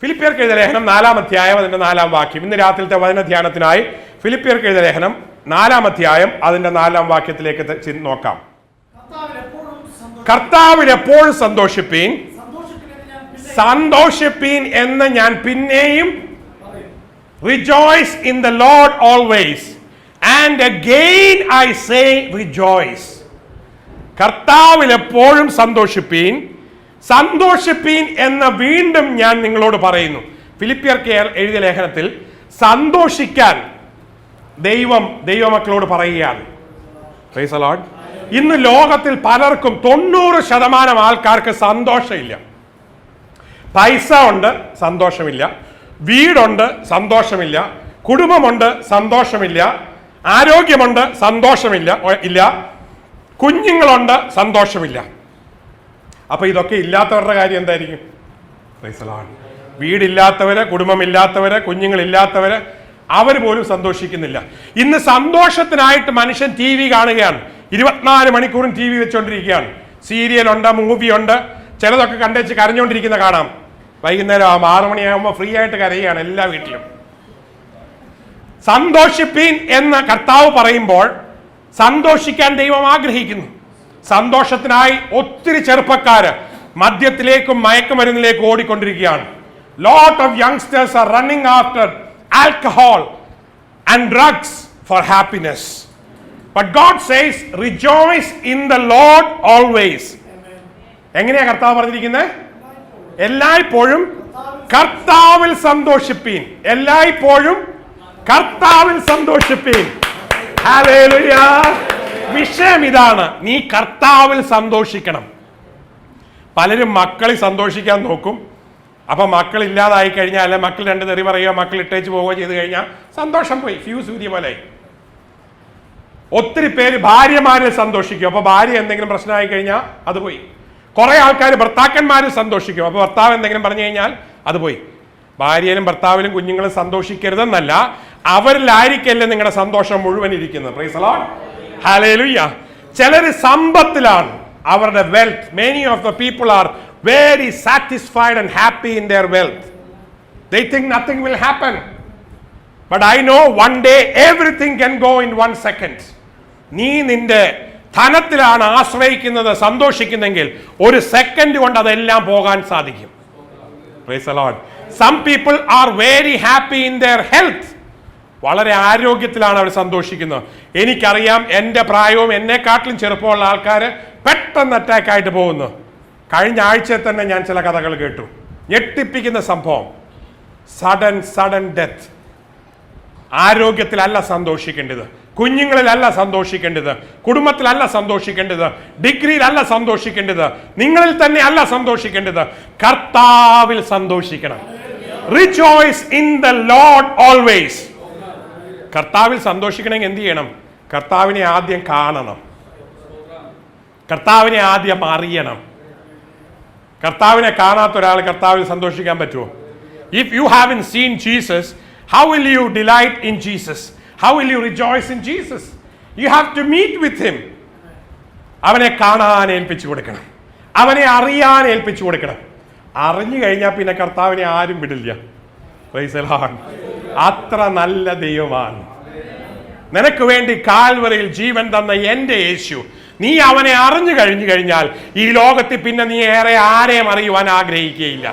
ഫിലിപ്പിയർക്ക് എഴുതിയ ലേഖനം 4-ാം അധ്യായം അതിന്റെ 4-ാം വാക്യം. ഇന്ന് രാത്രിയിലത്തെ വചന ധ്യാനത്തിനായി ഫിലിപ്പിയർക്ക് എഴുതിയ ലേഖനം 4-ാം അധ്യായം അതിന്റെ 4-ാം വാക്യത്തിലേക്ക് നോക്കാം. കർത്താവിൽ എപ്പോഴും സന്തോഷിപ്പീൻ, സന്തോഷിപ്പീൻ എന്ന് ഞാൻ പിന്നെയും rejoice in the Lord always and again I say rejoice. കർത്താവിൽ എപ്പോഴും സന്തോഷിപ്പീൻ, സന്തോഷിപ്പീൻ എന്ന് വീണ്ടും ഞാൻ നിങ്ങളോട് പറയുന്നു. ഫിലിപ്പിയർക്ക് എഴുതിയ ലേഖനത്തിൽ സന്തോഷിക്കാൻ ദൈവമക്കളോട് പറയുകയാണ്. Price the Lord. ഇന്ന് ലോകത്തിൽ പലർക്കും 90% ആൾക്കാർക്ക് സന്തോഷമില്ല. പൈസ ഉണ്ട്, സന്തോഷമില്ല. വീടുണ്ട്, സന്തോഷമില്ല. കുടുംബമുണ്ട്, സന്തോഷമില്ല. ആരോഗ്യമുണ്ട്, സന്തോഷമില്ല. കുഞ്ഞുങ്ങളുണ്ട്, സന്തോഷമില്ല. അപ്പൊ ഇതൊക്കെ ഇല്ലാത്തവരുടെ കാര്യം എന്തായിരിക്കും? Praise the Lord. വീടില്ലാത്തവര്, കുടുംബമില്ലാത്തവര്, കുഞ്ഞുങ്ങളില്ലാത്തവര്, അവർ പോലും സന്തോഷിക്കുന്നില്ല. ഇന്ന് സന്തോഷത്തിനായിട്ട് മനുഷ്യൻ TV കാണുകയാണ്. 24 മണിക്കൂറും TV വെച്ചുകൊണ്ടിരിക്കുകയാണ്. സീരിയലുണ്ട്, മൂവിയുണ്ട്. ചിലതൊക്കെ കണ്ടേച്ച് കരഞ്ഞുകൊണ്ടിരിക്കുന്ന കാണാം. വൈകുന്നേരം 6 മണിയാകുമ്പോൾ ഫ്രീ ആയിട്ട് കരയുകയാണ് എല്ലാ വീട്ടിലും. സന്തോഷിപ്പീൻ എന്ന് കർത്താവ് പറയുമ്പോൾ സന്തോഷിക്കാൻ ദൈവം ആഗ്രഹിക്കുന്നു. സന്തോഷത്തിനായി ഒത്തിരി ചെറുപ്പക്കാര് മദ്യത്തിലേക്കും മയക്കുമരുന്നിലേക്കും ഓടിക്കൊണ്ടിരിക്കുകയാണ്. Lot of youngsters are running after alcohol and drugs for happiness. But God says rejoice in the Lord always. എങ്ങനെയാ കർത്താവ് പറഞ്ഞിരിക്കുന്നത്? എല്ലായ്പ്പോഴും കർത്താവിൽ സന്തോഷിപ്പീൻ. എല്ലായ്പ്പോഴും കർത്താവിൽ സന്തോഷിപ്പീൻ. ഹല്ലേലൂയ. വിഷയം ഇതാണ്, നീ കർത്താവിൽ സന്തോഷിക്കണം. പലരും മക്കളിൽ സന്തോഷിക്കാൻ നോക്കും. അപ്പൊ മക്കൾ ഇല്ലാതായി കഴിഞ്ഞാൽ, അല്ലെ മക്കൾ 2 തെറി പറയുകയോ മക്കൾ ഇട്ടേച്ച് പോവുകയോ ചെയ്ത് കഴിഞ്ഞാൽ സന്തോഷം പോയി, ഫ്യൂസ് ഊരിയ പോലെ. ഒത്തിരി പേര് ഭാര്യമാരിൽ സന്തോഷിക്കും. അപ്പൊ ഭാര്യ എന്തെങ്കിലും പ്രശ്നമായി കഴിഞ്ഞാൽ അത് പോയി. കുറെ ആൾക്കാർ ഭർത്താക്കന്മാരിൽ സന്തോഷിക്കും. അപ്പൊ ഭർത്താവ് എന്തെങ്കിലും പറഞ്ഞു കഴിഞ്ഞാൽ അത് പോയി. ഭാര്യയിലും ഭർത്താവിലും കുഞ്ഞുങ്ങളും സന്തോഷിക്കരുതെന്നല്ല, അവരിലായിരിക്കല്ലേ നിങ്ങളുടെ സന്തോഷം മുഴുവൻ ഇരിക്കുന്നത്. Price the Lord. ഹല്ലേലൂയ. ചിലർ സമ്പത്തിലാണ്, അവരുടെ wealth. Many of the people are very satisfied and happy in there wealth. They think nothing will happen. But I know one day everything can go in 1 second. നീ നിന്റെ ധനത്തിലാണ് ആശ്രയിക്കുന്നത്, സന്തോഷിക്കുന്നെങ്കിൽ 1 second കൊണ്ട് അതെല്ലാം പോകാൻ സാധിക്കും. Praise the lord. Some people are very happy in their health. വളരെ ആരോഗ്യത്തിലാണ് അവർ സന്തോഷിക്കുന്നത്. എനിക്കറിയാം, എൻ്റെ പ്രായവും എന്നെക്കാട്ടിലും ചെറുപ്പമുള്ള ആൾക്കാർ പെട്ടെന്ന് അറ്റാക്ക് ആയിട്ട് പോകുന്നു. കഴിഞ്ഞ ആഴ്ചയിൽ തന്നെ ഞാൻ ചില കഥകൾ കേട്ടു. ഞെട്ടിപ്പിക്കുന്ന സംഭവം. Sudden death. ആരോഗ്യത്തിലല്ല സന്തോഷിക്കേണ്ടത്, കുഞ്ഞുങ്ങളിലല്ല സന്തോഷിക്കേണ്ടത്, കുടുംബത്തിലല്ല സന്തോഷിക്കേണ്ടത്, ഡിഗ്രിയിലല്ല സന്തോഷിക്കേണ്ടത്, നിങ്ങളിൽ തന്നെ അല്ല സന്തോഷിക്കേണ്ടത്, കർത്താവിൽ സന്തോഷിക്കണം. Rejoice in the Lord always. കർത്താവിൽ സന്തോഷിക്കണമെങ്കിൽ എന്ത് ചെയ്യണം? കർത്താവിനെ ആദ്യം കാണണം, കർത്താവിനെ ആദ്യം അറിയണം. കർത്താവിനെ കാണാത്ത ഒരാൾ കർത്താവിൽ സന്തോഷിക്കാൻ പറ്റുമോ? If you haven't seen Jesus, how will you delight in Jesus? How will you rejoice in Jesus? You have to meet with him. അവനെ കാണാൻ ഏൽപ്പിച്ചു കൊടുക്കണം, അവനെ അറിയാൻ ഏൽപ്പിച്ചു കൊടുക്കണം. അറിഞ്ഞു കഴിഞ്ഞാൽ പിന്നെ കർത്താവിനെ ആരും വിടില്ല. Price the Lord. അത്ര നല്ല ദൈവമാണ്. നിനക്ക് വേണ്ടി കാൽവറിയിൽ ജീവൻ തന്ന എൻ്റെ യേശു, നീ അവനെ അറിഞ്ഞു കഴിഞ്ഞാൽ ഈ ലോകത്തിൽ പിന്നെ നീ ഏറെ ആരെയും അറിയുവാൻ ആഗ്രഹിക്കുകയില്ല.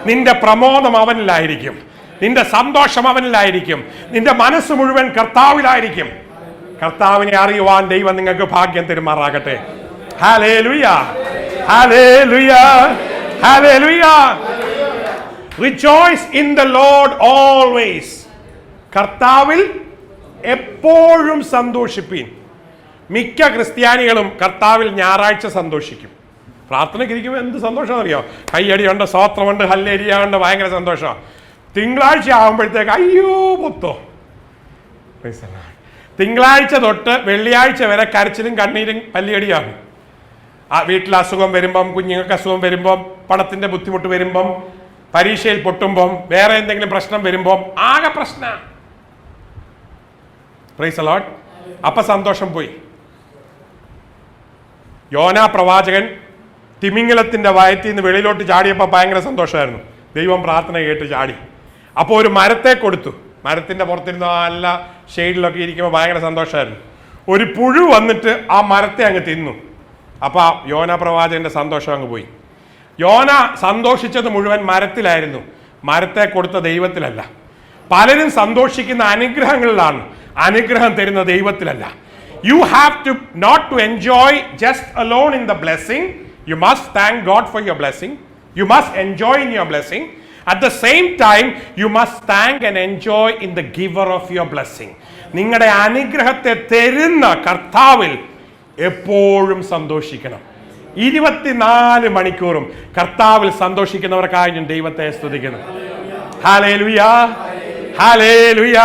നിന്റെ പ്രമോദം അവനിലായിരിക്കും, നിന്റെ സന്തോഷം അവനിലായിരിക്കും, നിന്റെ മനസ്സ് മുഴുവൻ കർത്താവിലായിരിക്കും. കർത്താവിനെ അറിയുവാൻ ദൈവം നിങ്ങൾക്ക് ഭാഗ്യം തരുമാറാകട്ടെ. Hallelujah, hallelujah, hallelujah. Rejoice in the Lord always. കർത്താവിൽ എപ്പോഴും സന്തോഷിപ്പീൻ. മിക്ക ക്രിസ്ത്യാനികളും കർത്താവിൽ ഞായറാഴ്ച സന്തോഷിക്കും. പ്രാർത്ഥനയ്ക്ക് ഇരിക്കുമ്പോൾ എന്ത് സന്തോഷം അറിയോ? കയ്യടിയുണ്ട്, സ്തോത്രമുണ്ട്, ഹല്ലേലൂയ ഉണ്ട്, ഭയങ്കര സന്തോഷം. തിങ്കളാഴ്ച ആകുമ്പോഴത്തേക്ക് അയ്യോ പൊത്തോ. തിങ്കളാഴ്ച തൊട്ട് വെള്ളിയാഴ്ച വരെ കരച്ചിലും കണ്ണീരും പല്ലിയടിയാണ്. വീട്ടിൽ അസുഖം വരുമ്പം, കുഞ്ഞുങ്ങൾക്ക് അസുഖം വരുമ്പം, പണത്തിന്റെ ബുദ്ധിമുട്ട് വരുമ്പം, പരീക്ഷയിൽ പൊട്ടുമ്പം, വേറെ എന്തെങ്കിലും പ്രശ്നം വരുമ്പം ആകെ പ്രശ്നമാണ്. Price the Lord. അപ്പൊ സന്തോഷം പോയി. യോനാ പ്രവാചകൻ തിമിംഗലത്തിന്റെ വയറ്റിൽ നിന്ന് വെളിയിലോട്ട് ചാടിയപ്പോൾ ഭയങ്കര സന്തോഷമായിരുന്നു. ദൈവം പ്രാർത്ഥന കേട്ട് ചാടി. അപ്പോൾ ഒരു മരത്തെ കൊടുത്തു. മരത്തിന്റെ പുറത്തിരുന്ന് നല്ല ഷെയ്ഡിലൊക്കെ ഇരിക്കുമ്പോൾ ഭയങ്കര സന്തോഷമായിരുന്നു. ഒരു പുഴു വന്നിട്ട് ആ മരത്തെ അങ്ങ് തിന്നു. അപ്പൊ യോനാ പ്രവാചകന്റെ സന്തോഷം അങ്ങ് പോയി. യോന സന്തോഷിച്ചത് മുഴുവൻ മരത്തിലായിരുന്നു, മരത്തെ കൊടുത്ത ദൈവത്തിലല്ല. പലരും സന്തോഷിക്കുന്ന അനുഗ്രഹങ്ങളിലാണ്, അനുഗ്രഹം തരുന്ന ദൈവത്തിലല്ല. You have to not to enjoy just alone in the blessing. You must thank God for your blessing. You must enjoy in your blessing. At the same time, you must thank and enjoy in the giver of your blessing. നിങ്ങളുടെ അനുഗ്രഹത്തെ തരുന്ന കർത്താവിൽ എപ്പോഴും സന്തോഷിക്കണം. 24 മണിക്കൂറും കർത്താവിൽ സന്തോഷിക്കുന്നവർക്കായി ഞാൻ ദൈവത്തെ സ്തുതിക്കുന്നു. Hallelujah, hallelujah.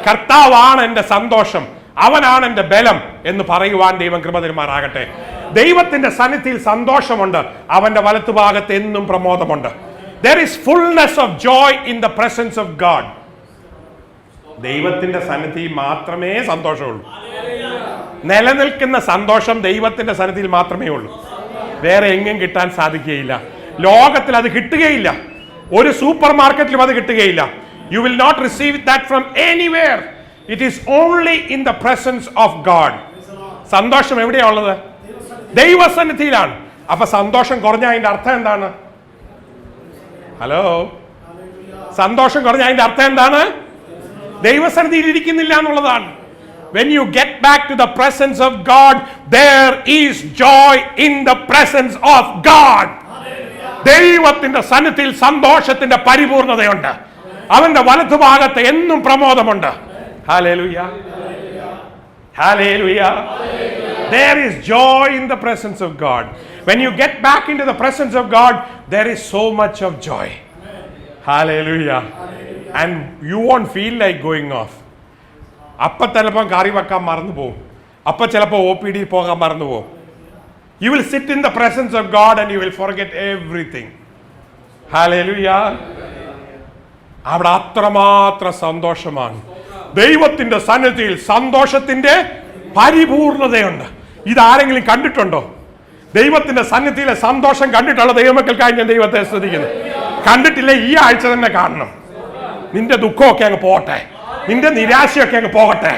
കർത്താവാണ് എൻ്റെ സന്തോഷം, അവനാണ് എൻ്റെ ബലം എന്ന് പറയുവാൻ ദൈവം കൃപ തരുമാറാകട്ടെ. ദൈവത്തിന്റെ സന്നിധിയിൽ സന്തോഷമുണ്ട്, അവന്റെ വലത്തുഭാഗത്ത് എന്നും പ്രമോദമുണ്ട്. There is fullness of joy in the presence of God. ദൈവത്തിന്റെ സന്നിധിയിൽ മാത്രമേ സന്തോഷമുള്ളൂ. നിലനിൽക്കുന്ന സന്തോഷം ദൈവത്തിന്റെ സന്നിധിയിൽ മാത്രമേ ഉള്ളൂ, വേറെ എങ്ങും കിട്ടാൻ സാധിക്കുകയില്ല. ലോകത്തിൽ അത് കിട്ടുകയില്ല, ഒരു സൂപ്പർ മാർക്കറ്റിലും അത് കിട്ടുകയില്ല. You will not receive that from anywhere. It is only in the presence of God. സന്തോഷം എവിടെയാണ് ഉള്ളത്? ദൈവസന്നിധിയിലാണ്. അപ്പൊ സന്തോഷം കുറഞ്ഞ അതിന്റെ അർത്ഥം എന്താണ്? ഹലോ, സന്തോഷം കുറഞ്ഞ അതിന്റെ അർത്ഥം എന്താണ്? ദൈവസന്നിധിയിൽ ഇരിക്കുന്നില്ല എന്നുള്ളതാണ്. When you get back to the presence of God, there is joy in the presence of God. ദൈവത്തിന്റെ സന്നിധിയിൽ സന്തോഷത്തിന്റെ പരിപൂർണതയുണ്ട്, അവന്റെ വലതുഭാഗത്ത് എന്നും പ്രമോദമുണ്ട്. Hallelujah, hallelujah. There is joy in the presence of God. When you get back into the presence of God, there is so much of joy. Hallelujah. And you won't feel like going off. അപ്പ ചിലപ്പോൾ കറി വെക്കാൻ മറന്നു പോകും, അപ്പ ചിലപ്പോൾ OPD പോകാൻ മറന്നു പോകും. You will sit in the presence of God and you will forget everything. Hallelujah. അവിടെ അത്രമാത്രം സന്തോഷമാണ്. ദൈവത്തിന്റെ സന്നിധിയിൽ സന്തോഷത്തിന്റെ പരിപൂർണതയുണ്ട്. ഇതാരെങ്കിലും കണ്ടിട്ടുണ്ടോ? ദൈവത്തിന്റെ സന്നിധിയിലെ സന്തോഷം കണ്ടിട്ടുള്ള ദൈവമക്കൾക്കായി ഞാൻ ദൈവത്തെ സ്തുതിക്കുന്നു. കണ്ടിട്ടില്ല, ഈ ആഴ്ച തന്നെ കാണണം. നിന്റെ ദുഃഖമൊക്കെ അങ്ങ് പോട്ടെ, നിന്റെ നിരാശയൊക്കെ അങ്ങ് പോകട്ടെ.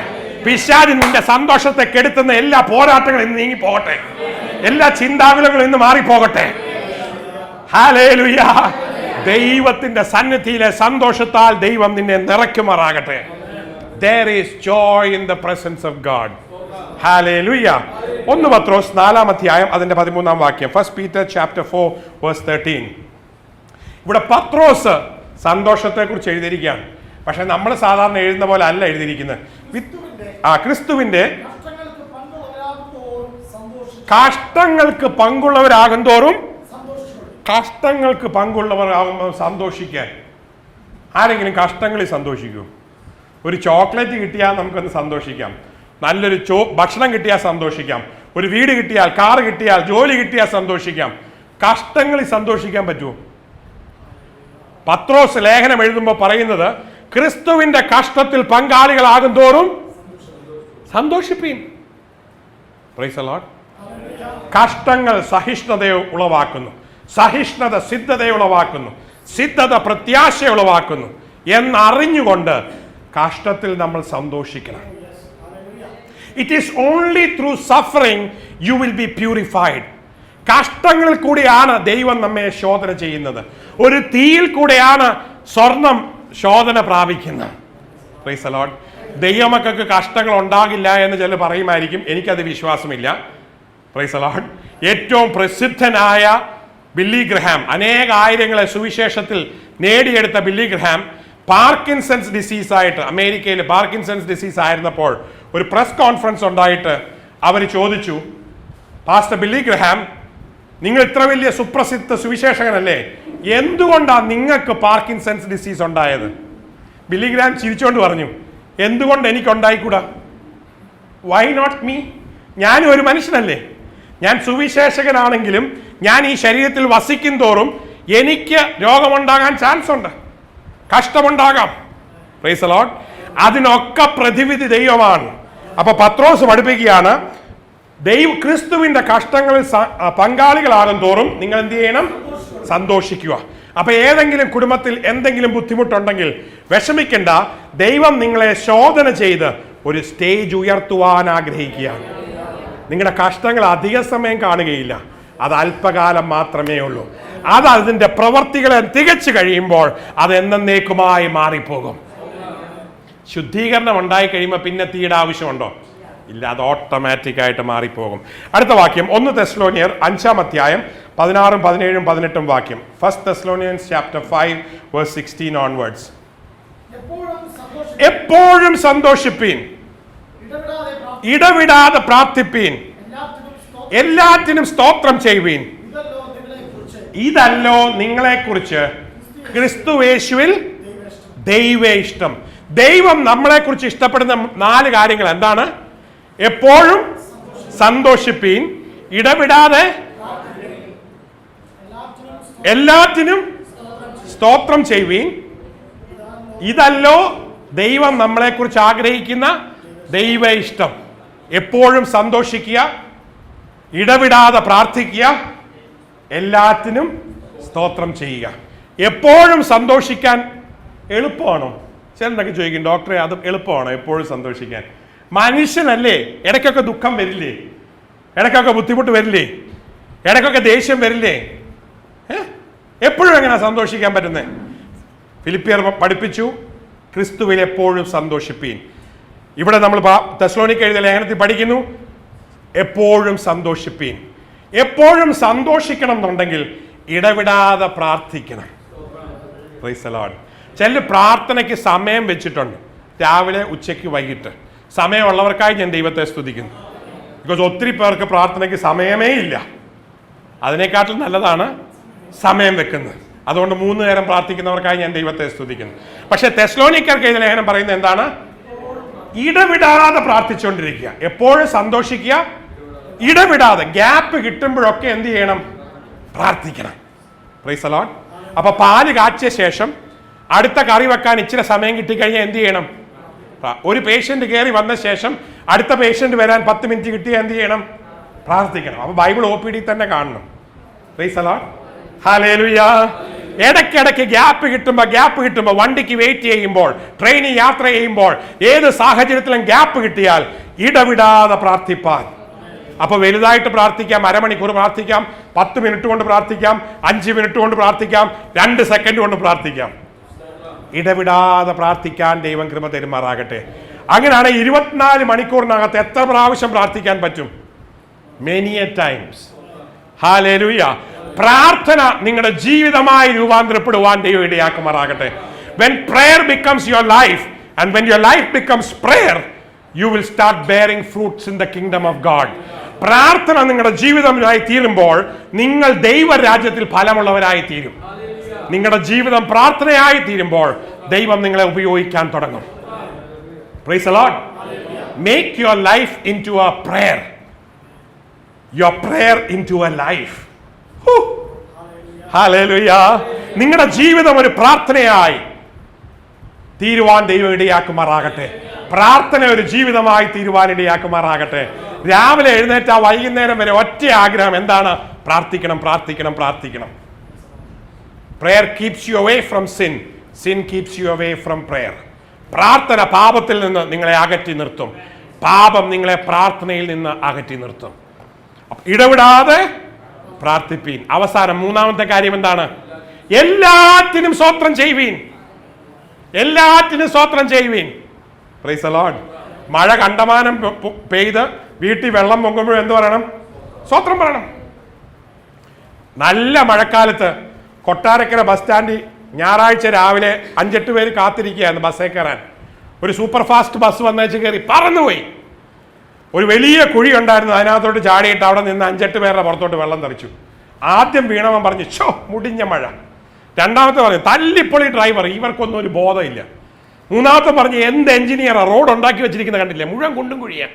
പിശാച് നിന്റെ സന്തോഷത്തെ കെടുത്തുന്ന എല്ലാ പോരാട്ടങ്ങളും ഇന്ന് നീങ്ങി പോകട്ടെ, എല്ലാ ചിന്താകുലങ്ങളും ഇന്ന് മാറിപ്പോകട്ടെ. ഹല്ലേലൂയ. ദൈവത്തിന്റെ സന്നിധിയിലെ സന്തോഷത്താൽ ദൈവം നിന്നെ നിറയ്ക്കുമാറാകട്ടെ. There is joy in the presence of God. Hallelujah. 1 പത്രോസ് 4-ാം അധ്യായം അതിന്റെ 13-ാം വാക്യം. 1 Peter chapter 4 verse 13. ഇവിടെ പത്രോസ് സന്തോഷത്തെ കുറിച്ച് എഴുതിയിരിക്കുകയാണ്. പക്ഷെ നമ്മൾ സാധാരണ എഴുതുന്ന പോലെ അല്ല എഴുതിയിരിക്കുന്നത്. ക്രിസ്തുവിന്റെ കഷ്ടങ്ങൾക്ക് പങ്കുള്ളവരാകും തോറും കഷ്ടങ്ങൾക്ക് പങ്കുള്ളവരാകുമ്പോൾ സന്തോഷിക്കാൻ. ആരെങ്കിലും കഷ്ടങ്ങളിൽ സന്തോഷിക്കൂ? ഒരു ചോക്ലേറ്റ് കിട്ടിയാൽ നമുക്കൊന്ന് സന്തോഷിക്കാം, നല്ലൊരു ഭക്ഷണം കിട്ടിയാൽ സന്തോഷിക്കാം, ഒരു വീട് കിട്ടിയാൽ, കാറ് കിട്ടിയാൽ, ജോലി കിട്ടിയാൽ സന്തോഷിക്കാം. കഷ്ടങ്ങളിൽ സന്തോഷിക്കാൻ പറ്റുമോ? പത്രോസ് ലേഖനം എഴുതുമ്പോൾ പറയുന്നത് ക്രിസ്തുവിന്റെ കഷ്ടത്തിൽ പങ്കാളികളാകും തോറും സന്തോഷിപ്പീൻ. Price the Lord. കഷ്ടങ്ങൾ സഹിഷ്ണുതയെ ഉളവാക്കുന്നു, സഹിഷ്ണുത സിദ്ധതയെ ഉളവാക്കുന്നു, സിദ്ധത പ്രത്യാശയെ ഉളവാക്കുന്നു എന്നറിഞ്ഞുകൊണ്ട് കഷ്ടത്തിൽ നമ്മൾ സന്തോഷിക്കണം. It is only through suffering you will be purified. കഷ്ടങ്ങളിൽ കൂടിയാണ് ദൈവം നമ്മെ ശോധന ചെയ്യുന്നത്. ഒരു തീയിൽ കൂടെയാണ് സ്വർണം ശോധന പ്രാപിക്കുന്നത്. Praise the Lord. ദൈവമക്കൾക്ക് കഷ്ടങ്ങൾ ഉണ്ടാകില്ല എന്ന് ചിലർ പറയുമായിരിക്കും, എനിക്കത് വിശ്വാസമില്ല. Praise the Lord. ഏറ്റവും പ്രസിദ്ധനായ ബില്ലി ഗ്രഹാം, അനേകായിരങ്ങളെ സുവിശേഷത്തിൽ നേടിയെടുത്ത ബില്ലി ഗ്രഹാം പാർക്കിൻസൺസ് ഡിസീസായിട്ട്, അമേരിക്കയിൽ പാർക്കിൻസൺസ് ഡിസീസ് ആയിരുന്നപ്പോൾ ഒരു പ്രസ് കോൺഫറൻസ് ഉണ്ടായിട്ട് അവർ ചോദിച്ചു, പാസ്റ്റർ ബില്ലി ഗ്രഹാം, നിങ്ങൾ ഇത്ര വലിയ സുപ്രസിദ്ധ സുവിശേഷകനല്ലേ, എന്തുകൊണ്ടാണ് നിങ്ങൾക്ക് പാർക്കിൻസൺസ് ഡിസീസ് ഉണ്ടായത്? ബില്ലി ഗ്രഹാം ചിരിച്ചുകൊണ്ട് പറഞ്ഞു, എന്തുകൊണ്ട് എനിക്കുണ്ടായിക്കൂടാ? Why not me? ഞാനും ഒരു മനുഷ്യനല്ലേ. ഞാൻ സുവിശേഷകനാണെങ്കിലും ഞാൻ ഈ ശരീരത്തിൽ വസിക്കും തോറും എനിക്ക് രോഗമുണ്ടാകാൻ ചാൻസ് ഉണ്ട്, കഷ്ടമുണ്ടാകാം. Price the Lord. അതിനൊക്കെ പ്രതിവിധി ദൈവമാണ്. അപ്പൊ പത്രോസ് പഠിപ്പിക്കുകയാണ്, ക്രിസ്തുവിന്റെ കഷ്ടങ്ങളിൽ പങ്കാളികളാകും തോറും നിങ്ങൾ എന്ത് ചെയ്യണം? സന്തോഷിക്കുക. അപ്പൊ ഏതെങ്കിലും കുടുംബത്തിൽ എന്തെങ്കിലും ബുദ്ധിമുട്ടുണ്ടെങ്കിൽ വിഷമിക്കണ്ട. ദൈവം നിങ്ങളെ ശോധന ചെയ്ത് ഒരു സ്റ്റേജ് ഉയർത്തുവാൻ ആഗ്രഹിക്കുകയാണ്. നിങ്ങളുടെ കഷ്ടങ്ങൾ അധിക സമയം കാണുകയില്ല, അത് അല്പകാലം മാത്രമേ ഉള്ളൂ. അത് അതിന്റെ പ്രവർത്തികളെ തികച്ചു കഴിയുമ്പോൾ അത് എന്നേക്കുമായി മാറിപ്പോകും. ശുദ്ധീകരണം ഉണ്ടായി കഴിയുമ്പോൾ പിന്നെ തീയുടെ ആവശ്യമുണ്ടോ? ഇല്ല, അത് ഓട്ടോമാറ്റിക് ആയിട്ട് മാറിപ്പോകും. അടുത്ത വാക്യം 1 തെസ്സലോനിയർ 5-ാം അധ്യായം 16, 17, 18 വാക്യം. 1 Thessalonians chapter 5 verse 16 onwards. എപ്പോഴും സന്തോഷിപ്പീൻ, ഇടവിടാതെ പ്രാർത്ഥിപ്പീൻ, എല്ലാറ്റിനും സ്തോത്രം ചെയ്യുവീൻ. ഇതല്ലോ നിങ്ങളെക്കുറിച്ച് ക്രിസ്തുയേശുവിൽ ദൈവ ഇഷ്ടം. ദൈവം നമ്മളെക്കുറിച്ച് ഇഷ്ടപ്പെടുന്ന 4 കാര്യങ്ങൾ എന്താണ്? എപ്പോഴും സന്തോഷിപ്പീൻ, ഇടവിടാതെ എല്ലാറ്റിനും സ്തോത്രം ചെയ്യുവീൻ. ഇതല്ലോ ദൈവം നമ്മളെക്കുറിച്ച് ആഗ്രഹിക്കുന്ന ദൈവ ഇഷ്ടം. എപ്പോഴും സന്തോഷിക്കുക, ഇടവിടാതെ പ്രാർത്ഥിക്കുക, എല്ലാറ്റിനും സ്തോത്രം ചെയ്യുക. എപ്പോഴും സന്തോഷിക്കാൻ എളുപ്പമാണോ? ചിലരൊക്കെ ചോദിക്കും, ഡോക്ടറെ അത് എളുപ്പമാണോ എപ്പോഴും സന്തോഷിക്കാൻ? മനുഷ്യനല്ലേ, ഇടയ്ക്കൊക്കെ ദുഃഖം വരില്ലേ, ഇടയ്ക്കൊക്കെ ബുദ്ധിമുട്ട് വരില്ലേ, ഇടയ്ക്കൊക്കെ ദേഷ്യം വരില്ലേ? എപ്പോഴും എങ്ങനെ സന്തോഷിക്കാൻ പറ്റുന്നത്? ഫിലിപ്പിയർ പഠിപ്പിച്ചു, ക്രിസ്തുവിൽ എപ്പോഴും സന്തോഷിപ്പീൻ. ഇവിടെ നമ്മൾ തെസ്സലോനിക്ക എഴുതിയ ലേഖനത്തിൽ പഠിക്കുന്നു, എപ്പോഴും സന്തോഷിപ്പീൻ. എപ്പോഴും സന്തോഷിക്കണം എന്നുണ്ടെങ്കിൽ ഇടവിടാതെ പ്രാർത്ഥിക്കണം. Price the Lord. ചില പ്രാർത്ഥനയ്ക്ക് സമയം വെച്ചിട്ടുണ്ട്, രാവിലെ, ഉച്ചയ്ക്ക്, വൈകിട്ട്. സമയമുള്ളവർക്കായി ഞാൻ ദൈവത്തെ സ്തുതിക്കുന്നു. ബിക്കോസ് ഒത്തിരി പേർക്ക് പ്രാർത്ഥനയ്ക്ക് സമയമേ ഇല്ല. അതിനേക്കാട്ടിൽ നല്ലതാണ് സമയം വെക്കുന്നത്. അതുകൊണ്ട് 3 നേരം പ്രാർത്ഥിക്കുന്നവർക്കായി ഞാൻ ദൈവത്തെ സ്തുതിക്കുന്നു. പക്ഷെ തെസ്സലോനിക്കർക്ക് എഴുതിയ ലേഖനം പറയുന്നത് എന്താണ്? ഇടവിടാതെ പ്രാർത്ഥിച്ചുകൊണ്ടിരിക്കുക, എപ്പോഴും സന്തോഷിക്കുക, ഇടവിടാതെ. ഗ്യാപ്പ് കിട്ടുമ്പോഴൊക്കെ എന്ത് ചെയ്യണം? പ്രാർത്ഥിക്കണം. Price the Lord. അപ്പൊ പാല് കാച്ചിയ ശേഷം അടുത്ത കറി വെക്കാൻ ഇച്ചിരി സമയം കിട്ടിക്കഴിഞ്ഞാൽ എന്ത് ചെയ്യണം? ഒരു പേഷ്യന്റ് കയറി വന്ന ശേഷം അടുത്ത പേഷ്യന്റ് വരാൻ 10 മിനിറ്റ് കിട്ടിയാൽ എന്ത് ചെയ്യണം? പ്രാർത്ഥിക്കണം. അപ്പൊ ബൈബിൾ OPD തന്നെ കാണണം. Price the Lord. ഹല്ലേലൂയ. ഇടയ്ക്കിടയ്ക്ക് ഗ്യാപ്പ് കിട്ടുമ്പോൾ, വണ്ടിക്ക് വെയിറ്റ് ചെയ്യുമ്പോൾ, ട്രെയിനിൽ യാത്ര ചെയ്യുമ്പോൾ, ഏത് സാഹചര്യത്തിലും ഗ്യാപ്പ് കിട്ടിയാൽ ഇടവിടാതെ പ്രാർത്ഥിപ്പാൻ. അപ്പൊ വലുതായിട്ട് പ്രാർത്ഥിക്കാം, അരമണിക്കൂർ പ്രാർത്ഥിക്കാം, 10 മിനിറ്റ് കൊണ്ട് പ്രാർത്ഥിക്കാം, 5 മിനിറ്റ് കൊണ്ട് പ്രാർത്ഥിക്കാം, 2 സെക്കൻഡ് കൊണ്ട് പ്രാർത്ഥിക്കാം. ഇടവിടാതെ പ്രാർത്ഥിക്കാൻ ദൈവം കൃപ തരുമാറാകട്ടെ. അങ്ങനെയാണ് 24 മണിക്കൂറിനകത്ത് എത്ര പ്രാവശ്യം പ്രാർത്ഥിക്കാൻ പറ്റും? Many A times. ഹല്ലേലൂയ. പ്രാർത്ഥന നിങ്ങളുടെ ജീവിതമായി രൂപാന്തരപ്പെടുവാൻ ദൈവം ഇടയാക്കുമാറാകട്ടെ. When prayer becomes your life and when your life becomes prayer, you will start bearing fruits in the kingdom of God. പ്രാർത്ഥന നിങ്ങളുടെ ജീവിതമായി തീരുമ്പോൾ നിങ്ങൾ ദൈവരാജ്യത്തിൽ ഫലമുള്ളവരായി തീരും. നിങ്ങളുടെ ജീവിതം പ്രാർത്ഥനയായി തീരുമ്പോൾ ദൈവം നിങ്ങളെ ഉപയോഗിക്കാൻ തുടങ്ങും. Praise the Lord. Make your life into a prayer. Your prayer into a life. Hallelujah. നിങ്ങളുടെ ജീവിതം ഒരു പ്രാർത്ഥനയായി തീരുവാൻ ദൈവം ഇടയാക്കുമാറാകട്ടെ. പ്രാർത്ഥന ഒരു ജീവിതമായി തീരുവാൻ ഇടയാക്കുമാറാകട്ടെ. രാവിലെ എഴുന്നേറ്റ വൈകുന്നേരം വരെ ഒറ്റ ആഗ്രഹം എന്താണ്? പ്രാർത്ഥിക്കണം, പ്രാർത്ഥിക്കണം, പ്രാർത്ഥിക്കണം. Prayer keeps you away from sin. Sin keeps you away from prayer. പ്രാർത്ഥന പാപത്തിൽ നിന്ന് നിങ്ങളെ അകറ്റി നിർത്തും. പാപം നിങ്ങളെ പ്രാർത്ഥനയിൽ നിന്ന് അകറ്റി നിർത്തും. ഇടവിടാതെ പ്രാർത്ഥിപ്പീൻ. അവസാനം മൂന്നാമത്തെ കാര്യം എന്താണ്? എല്ലാറ്റിനും സ്തോത്രം ചെയ്യുവീൻ. എല്ലാറ്റിനും സ്തോത്രം ചെയ്യുവീൻ. Price the Lord. മഴ കണ്ടമാനം പെയ്ത് വീട്ടിൽ വെള്ളം പൊങ്ങുമ്പോഴും എന്ത് പറയണം? സ്തോത്രം പറയണം. നല്ല മഴക്കാലത്ത് കൊട്ടാരക്കര ബസ് സ്റ്റാൻഡിൽ ഞായറാഴ്ച രാവിലെ 5-8 പേര് കാത്തിരിക്കുകയായിരുന്നു ബസ്സേ കയറാൻ. ഒരു സൂപ്പർ ഫാസ്റ്റ് ബസ് വന്നേച്ച് കയറി പറന്നുപോയി. ഒരു വലിയ കുഴി ഉണ്ടായിരുന്നു, അതിനകത്തോട്ട് ചാടിയിട്ട് അവിടെ നിന്ന് 5-8 പേരുടെ പുറത്തോട്ട് വെള്ളം തെറിച്ചു. ആദ്യം വീണവൻ പറഞ്ഞു, ഛോ മുടിഞ്ഞ മഴ. രണ്ടാമത്തെ പറഞ്ഞു, തല്ലിപ്പൊളി ഡ്രൈവർ, ഇവർക്കൊന്നും ഒരു ബോധമില്ല. മൂന്നാമത്തെ പറഞ്ഞു, എന്ത് എഞ്ചിനീയറാ, റോഡ് ഉണ്ടാക്കി വെച്ചിരിക്കുന്ന കണ്ടില്ലേ, മുഴുവൻ കുണ്ടും കുഴിയാൻ.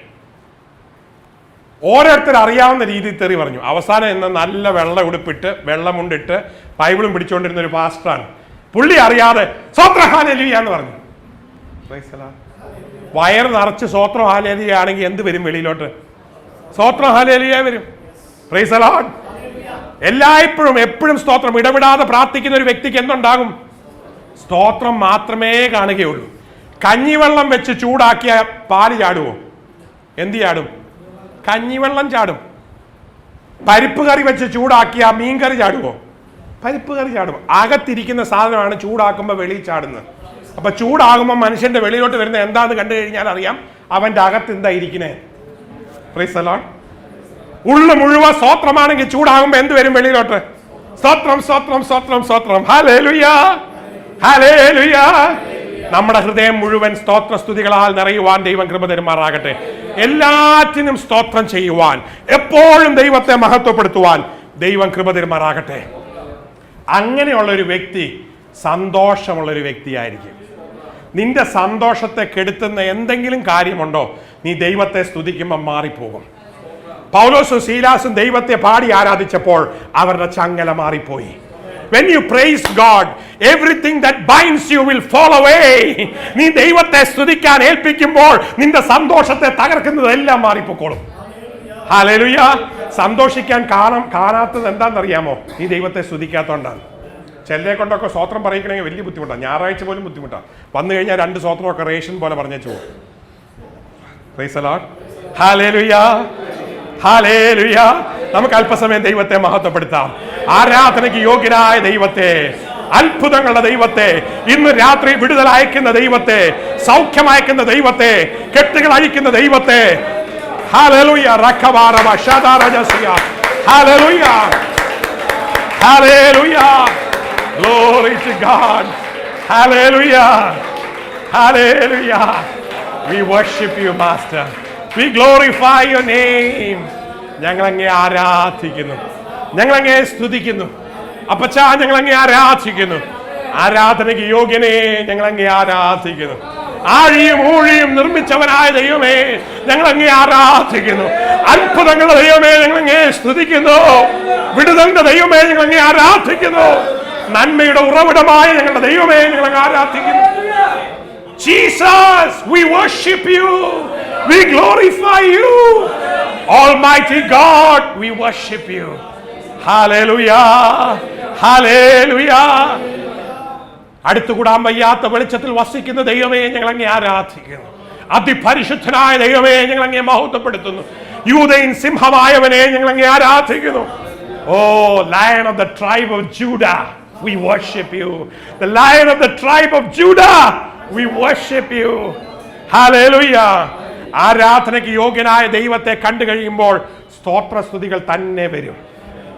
ഓരോരുത്തർ അറിയാവുന്ന രീതിയിൽ തെറി പറഞ്ഞു. അവസാനം ഇന്ന് നല്ല വെള്ള ഉടുപ്പിട്ട് വെള്ളമുണ്ടിട്ട് ബൈബിളും പിടിച്ചുകൊണ്ടിരുന്ന ഒരു പാസ്റ്ററാണ്. പുള്ളി അറിയാതെ സ്തോത്ര ഹല്ലേലൂയ എന്ന് പറഞ്ഞു. വയറ് നിറച്ച് സ്തോത്ര ഹല്ലേലൂയ ആണെങ്കിൽ എന്ത് വരും വെളിയിലോട്ട്? സ്തോത്ര ഹല്ലേലൂയ വരും. Price the Lord. എല്ലായ്പ്പോഴും എപ്പോഴും സ്തോത്രം ഇടപെടാതെ പ്രാർത്ഥിക്കുന്ന ഒരു വ്യക്തിക്ക് എന്തുണ്ടാകും? സ്തോത്രം മാത്രമേ കാണുകയുള്ളൂ. കഞ്ഞിവെള്ളം വെച്ച് ചൂടാക്കിയ പാല് ചാടുവോ? എന്ത് ചാടും? കഞ്ഞിവെള്ളം ചാടും. പരിപ്പ് കറി വെച്ച് ചൂടാക്കിയ മീൻകറി ചാടുവോ? പരിപ്പ് കറി ചാടും. അകത്തിരിക്കുന്ന സാധനമാണ് ചൂടാക്കുമ്പോൾ വെളിയിൽ ചാടുന്നത്. അപ്പൊ ചൂടാകുമ്പോൾ മനുഷ്യന്റെ വെളിയിലോട്ട് വരുന്നത് എന്താന്ന് കണ്ടു കഴിഞ്ഞാൽ അറിയാം അവന്റെ അകത്ത് എന്താ ഇരിക്കണേ. Price the Lord. ഉള്ളു മുഴുവൻ സ്തോത്രമാണെങ്കിൽ ചൂടാകുമ്പോൾ എന്ത് വരും വെളിയിലോട്ട്? സ്തോത്രം, സ്തോത്രം, സ്തോത്രം, സ്തോത്രം. Hallelujah, hallelujah. നമ്മുടെ ഹൃദയം മുഴുവൻ സ്തോത്ര സ്തുതികളാൽ നിറയുവാൻ ദൈവം കൃപ തരുമാറാകട്ടെ. എല്ലാറ്റിനും സ്തോത്രം ചെയ്യുവാൻ, എപ്പോഴും ദൈവത്തെ മഹത്വപ്പെടുത്തുവാൻ ദൈവം കൃപ തരുമാറാകട്ടെ. അങ്ങനെയുള്ള ഒരു വ്യക്തി സന്തോഷമുള്ളൊരു വ്യക്തിയായിരിക്കും. നിന്റെ സന്തോഷത്തെ കെടുത്തുന്ന എന്തെങ്കിലും കാര്യമുണ്ടോ? നീ ദൈവത്തെ സ്തുതിക്കുമ്പോൾ മാറിപ്പോകും. പൗലോസും ശീലാസും ദൈവത്തെ പാടി ആരാധിച്ചപ്പോൾ അവരുടെ ചങ്ങല മാറിപ്പോയി. When you praise God, everything that binds you will fall away. നീ ദൈവത്തെ സ്തുതിക്കാൻ ഏൽപ്പിക്കുമ്പോൾ നിന്റെ സന്തോഷത്തെ തകർക്കുന്നതെല്ലാം മാറിപ്പോക്കോളും. ഹല്ലേലൂയ. സന്തോഷിക്കാൻ കാണാത്തത് എന്താണെന്നറിയാമോ? നീ ദൈവത്തെ സ്തുതിക്കാത്തതുകൊണ്ടാണ്. ചെല്ലെ കൊണ്ടൊക്കെ സ്തോത്രം പറയിക്കണമെങ്കിൽ വലിയ ബുദ്ധിമുട്ടാണ്. ഞായറാഴ്ച പോലും ബുദ്ധിമുട്ടാണ്. വന്നു കഴിഞ്ഞാൽ 2 സ്തോത്രമൊക്കെ റേഷൻ പോലെ പറഞ്ഞേച്ചു പോകും. Price the Lord. Hallelujah, hallelujah. നമുക്ക് അല്പസമയം ദൈവത്തെ മഹത്വപ്പെടുത്താം. ആരാധനയ്ക്ക് യോഗ്യനായ ദൈവത്തെ, അത്ഭുതങ്ങളുടെ ദൈവത്തെ, ഇന്ന് രാത്രി വിടുതൽ അയക്കുന്ന ദൈവത്തെ, സൗഖ്യം അയക്കുന്ന ദൈവത്തെ, കെട്ടുകൾ അഴിക്കുന്ന ദൈവത്തെ. ഹല്ലേലൂയ. റഖബാറബ ഷദാറജസിയ. Hallelujah, hallelujah. Glory to God. Hallelujah. Hallelujah. We worship you, Master. We glorify your name. ഞങ്ങൾ അങ്ങേ ആരാധിക്കുന്നു, ഞങ്ങൾ അങ്ങേ സ്തുതിക്കുന്നു. അപ്പച്ചാ, ഞങ്ങൾ അങ്ങേ ആരാധിക്കുന്നു. ആരാധനയ്ക്ക് യോഗ്യനെ ഞങ്ങൾ അങ്ങേ ആരാധിക്കുന്നു. ആഴിയും ഊഴിയും നിർമ്മിച്ചവനായ ദൈവമേ ഞങ്ങൾ അങ്ങേ ആരാധിക്കുന്നു. അത്ഭുതങ്ങളുടെ ദൈവമേ ഞങ്ങൾ അങ്ങേ സ്തുതിക്കുന്നു. വിടുതലിന്റെ ദൈവമേ ഞങ്ങൾ അങ്ങേ ആരാധിക്കുന്നു. നന്മയുടെ ഉറവിടമായ ഞങ്ങളുടെ ദൈവമേ ഞങ്ങൾ ആരാധിക്കുന്നു. Jesus, we worship you. We glorify you. Almighty God, we worship you. Hallelujah. Hallelujah. അടുത്തുകൂടാൻ വയ്യാത്ത വെളിച്ചത്തിൽ വസിക്കുന്ന ദൈവമേ ഞങ്ങൾ അങ്ങേ ആരാധിക്കുന്നു. അതിപരിശുദ്ധനായ ദൈവമേ ഞങ്ങൾ അങ്ങേ മഹത്വപ്പെടുത്തുന്നു. യൂദയിൻ സിംഹമായവനെ ഞങ്ങൾ അങ്ങേ ആരാധിക്കുന്നു. Oh, Lion of the tribe of Judah, we worship you. The Lion of the tribe of Judah, we worship you. Hallelujah. ആരാധനയ്ക്ക് യോഗ്യനായ ദൈവത്തെ കണ്ടു കഴിയുമ്പോൾ സ്തോത്ര സ്തുതികൾ തന്നെ വരും.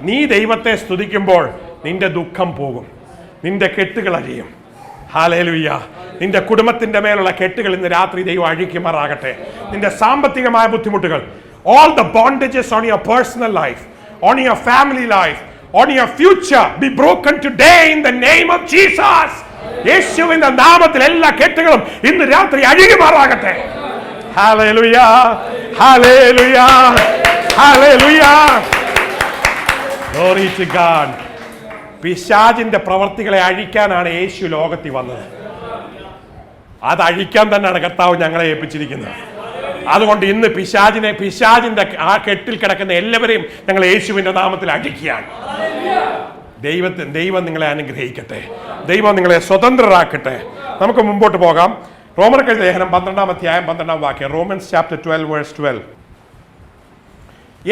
നീ ദൈവത്തെ സ്തുതിക്കുമ്പോൾ നിന്റെ ദുഃഖം പോകും, നിന്റെ കെട്ടുകൾ അഴിയും. ഹല്ലേലൂയ. നിന്റെ കുടുംബത്തിന്റെ മേലുള്ള കെട്ടുകൾ ഇന്ന് രാത്രി ദൈവം അഴിക്കുമാറാകട്ടെ. നിന്റെ സാമ്പത്തികമായ ബുദ്ധിമുട്ടുകൾ, all the bondages on your personal life, on your family life, on your future be broken today in the name of Jesus. യേശുവിന്റെ നാമത്തിൽ എല്ലാ കെട്ടുകളും ഇന്ന് രാത്രി അഴിയുമാറാകട്ടെ. Hallelujah, hallelujah, hallelujah. Glory to God. പിശാചിന്റെ പ്രവർത്തികളെ അഴിക്കാനാണ് യേശു ലോകത്തിൽ വന്നത്. അത് അഴിക്കാൻ തന്നെയാണ് കർത്താവ് ഞങ്ങളെ ഏൽപ്പിച്ചിരിക്കുന്നത്. അതുകൊണ്ട് ഇന്ന് പിശാചിന്റെ ആ കെട്ടിൽ കിടക്കുന്ന എല്ലാവരെയും ഞങ്ങൾ യേശുവിന്റെ നാമത്തിൽ അഴിക്കുകയാണ്. ദൈവം നിങ്ങളെ അനുഗ്രഹിക്കട്ടെ. ദൈവം നിങ്ങളെ സ്വതന്ത്രരാക്കട്ടെ. നമുക്ക് മുമ്പോട്ട് പോകാം. റോമർക്കെഴുതിയ ലേഖനം 12-ാം അധ്യായം 12-ാം വാക്യം. Romans chapter 12 verse 12.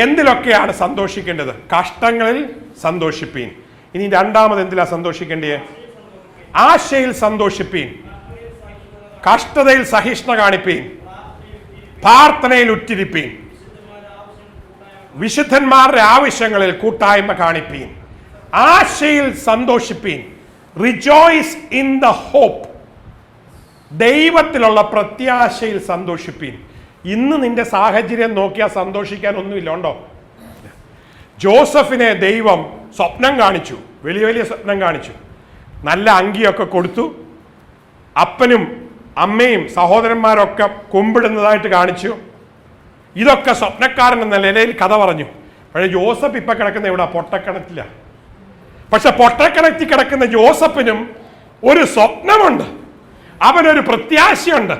എന്തിലൊക്കെയാണ് സന്തോഷിക്കേണ്ടത്? കഷ്ടങ്ങളിൽ സന്തോഷിപ്പീൻ. ഇനി രണ്ടാമത് എന്തിലാ സന്തോഷിക്കേണ്ടത്? ആശയിൽ സന്തോഷിപ്പീൻ, കഷ്ടതയിൽ സഹിഷ്ണു കാണിപ്പീൻ, പ്രാർത്ഥനയിൽ ഉറ്റിരിപ്പീൻ, വിശുദ്ധന്മാരുടെ ആവശ്യങ്ങളിൽ കൂട്ടായ്മ കാണിപ്പീൻ, ആശയിൽ സന്തോഷിപ്പീൻ. Rejoice in the hope. ദൈവത്തിലുള്ള പ്രത്യാശയിൽ സന്തോഷിപ്പീൻ. ഇന്ന് നിന്റെ സാഹചര്യം നോക്കിയാൽ സന്തോഷിക്കാൻ ഒന്നുമില്ല, ഉണ്ടോ? ജോസഫിനെ ദൈവം സ്വപ്നം കാണിച്ചു, വലിയ വലിയ സ്വപ്നം കാണിച്ചു. നല്ല അങ്കിയൊക്കെ കൊടുത്തു. അപ്പനും അമ്മയും സഹോദരന്മാരൊക്കെ കുമ്പിടുന്നതായിട്ട് കാണിച്ചു. ഇതൊക്കെ സ്വപ്നക്കാരൻ എന്ന നിലയിൽ കഥ പറഞ്ഞു. പക്ഷേ ജോസഫ് ഇപ്പൊ കിടക്കുന്ന ഇവിടെ പൊട്ടക്കിണറ്റില്ല. പക്ഷെ പൊട്ടക്കിണറ്റിൽ കിടക്കുന്ന ജോസഫിനും ഒരു സ്വപ്നമുണ്ട്, അവനൊരു പ്രത്യാശയുണ്ട്.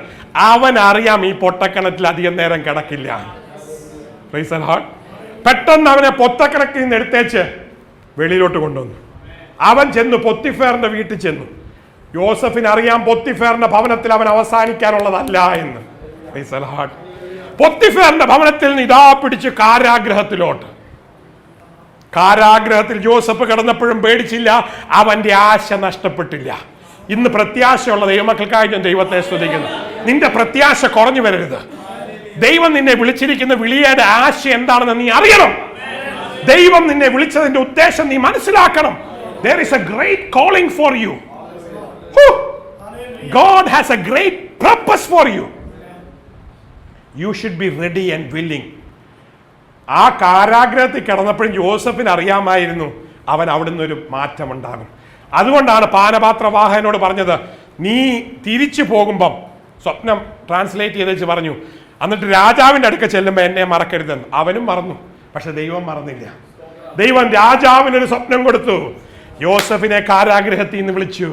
അവൻ അറിയാം ഈ പൊട്ടക്കിണറ്റിൽ അധികം നേരം കിടക്കില്ല. Price the Lord. പെട്ടെന്ന് അവനെ പൊട്ടക്കിണറ്റിൽ നിന്ന് എടുത്തേച്ച് വെളിയിലോട്ട് കൊണ്ടുവന്നു. അവൻ ചെന്നു പൊത്തിഫേറിന്റെ വീട്ടിൽ ചെന്നു. യോസഫിന് അറിയാം പൊത്തിഫേറിന്റെ ഭവനത്തിൽ അവൻ അവസാനിക്കാനുള്ളതല്ല എന്ന്. Price the Lord. പൊത്തിഫേറിന്റെ ഭവനത്തിൽ നിന്ന് ഇതാ പിടിച്ച് കാരാഗ്രഹത്തിലോട്ട്. കാരാഗ്രഹത്തിൽ ജോസഫ് കിടന്നപ്പോഴും പേടിച്ചില്ല, അവന്റെ ആശ നഷ്ടപ്പെട്ടില്ല. ഇന്ന് പ്രത്യാശയുള്ള ദൈവമക്കൾക്കായി ഞാൻ ദൈവത്തെ സ്തുതിക്കുന്നു. നിന്റെ പ്രത്യാശ കുറഞ്ഞു വരരുത്. ദൈവം നിന്നെ വിളിച്ചിരിക്കുന്ന വിളിയുടെ ആശ എന്താണെന്ന് നീ അറിയണം. ദൈവം നിന്നെ വിളിച്ചതിന്റെ ഉദ്ദേശം നീ മനസ്സിലാക്കണം. There is a great calling for you. God has a great purpose for you. You should be ready and willing. ആ കാരാഗ്രഹത്തിൽ കിടന്നപ്പോഴും ജോസഫിന് അറിയാമായിരുന്നു അവൻ അവിടുന്ന് ഒരു മാറ്റം ഉണ്ടാകും. അതുകൊണ്ടാണ് പാനപാത്രവാഹകനോട് പറഞ്ഞത്, നീ തിരിച്ചു പോകുമ്പം സ്വപ്നം ട്രാൻസ്ലേറ്റ് ചെയ്ത് വെച്ച് പറഞ്ഞു, എന്നിട്ട് രാജാവിൻ്റെ അടുക്ക ചെല്ലുമ്പോൾ എന്നെ മറക്കരുതെന്ന്. അവനും മറന്നു, പക്ഷെ ദൈവം മറന്നില്ല. ദൈവം രാജാവിനൊരു സ്വപ്നം കൊടുത്തു, യോസഫിനെ കാരാഗ്രഹത്തിൽ നിന്ന് വിളിച്ചു.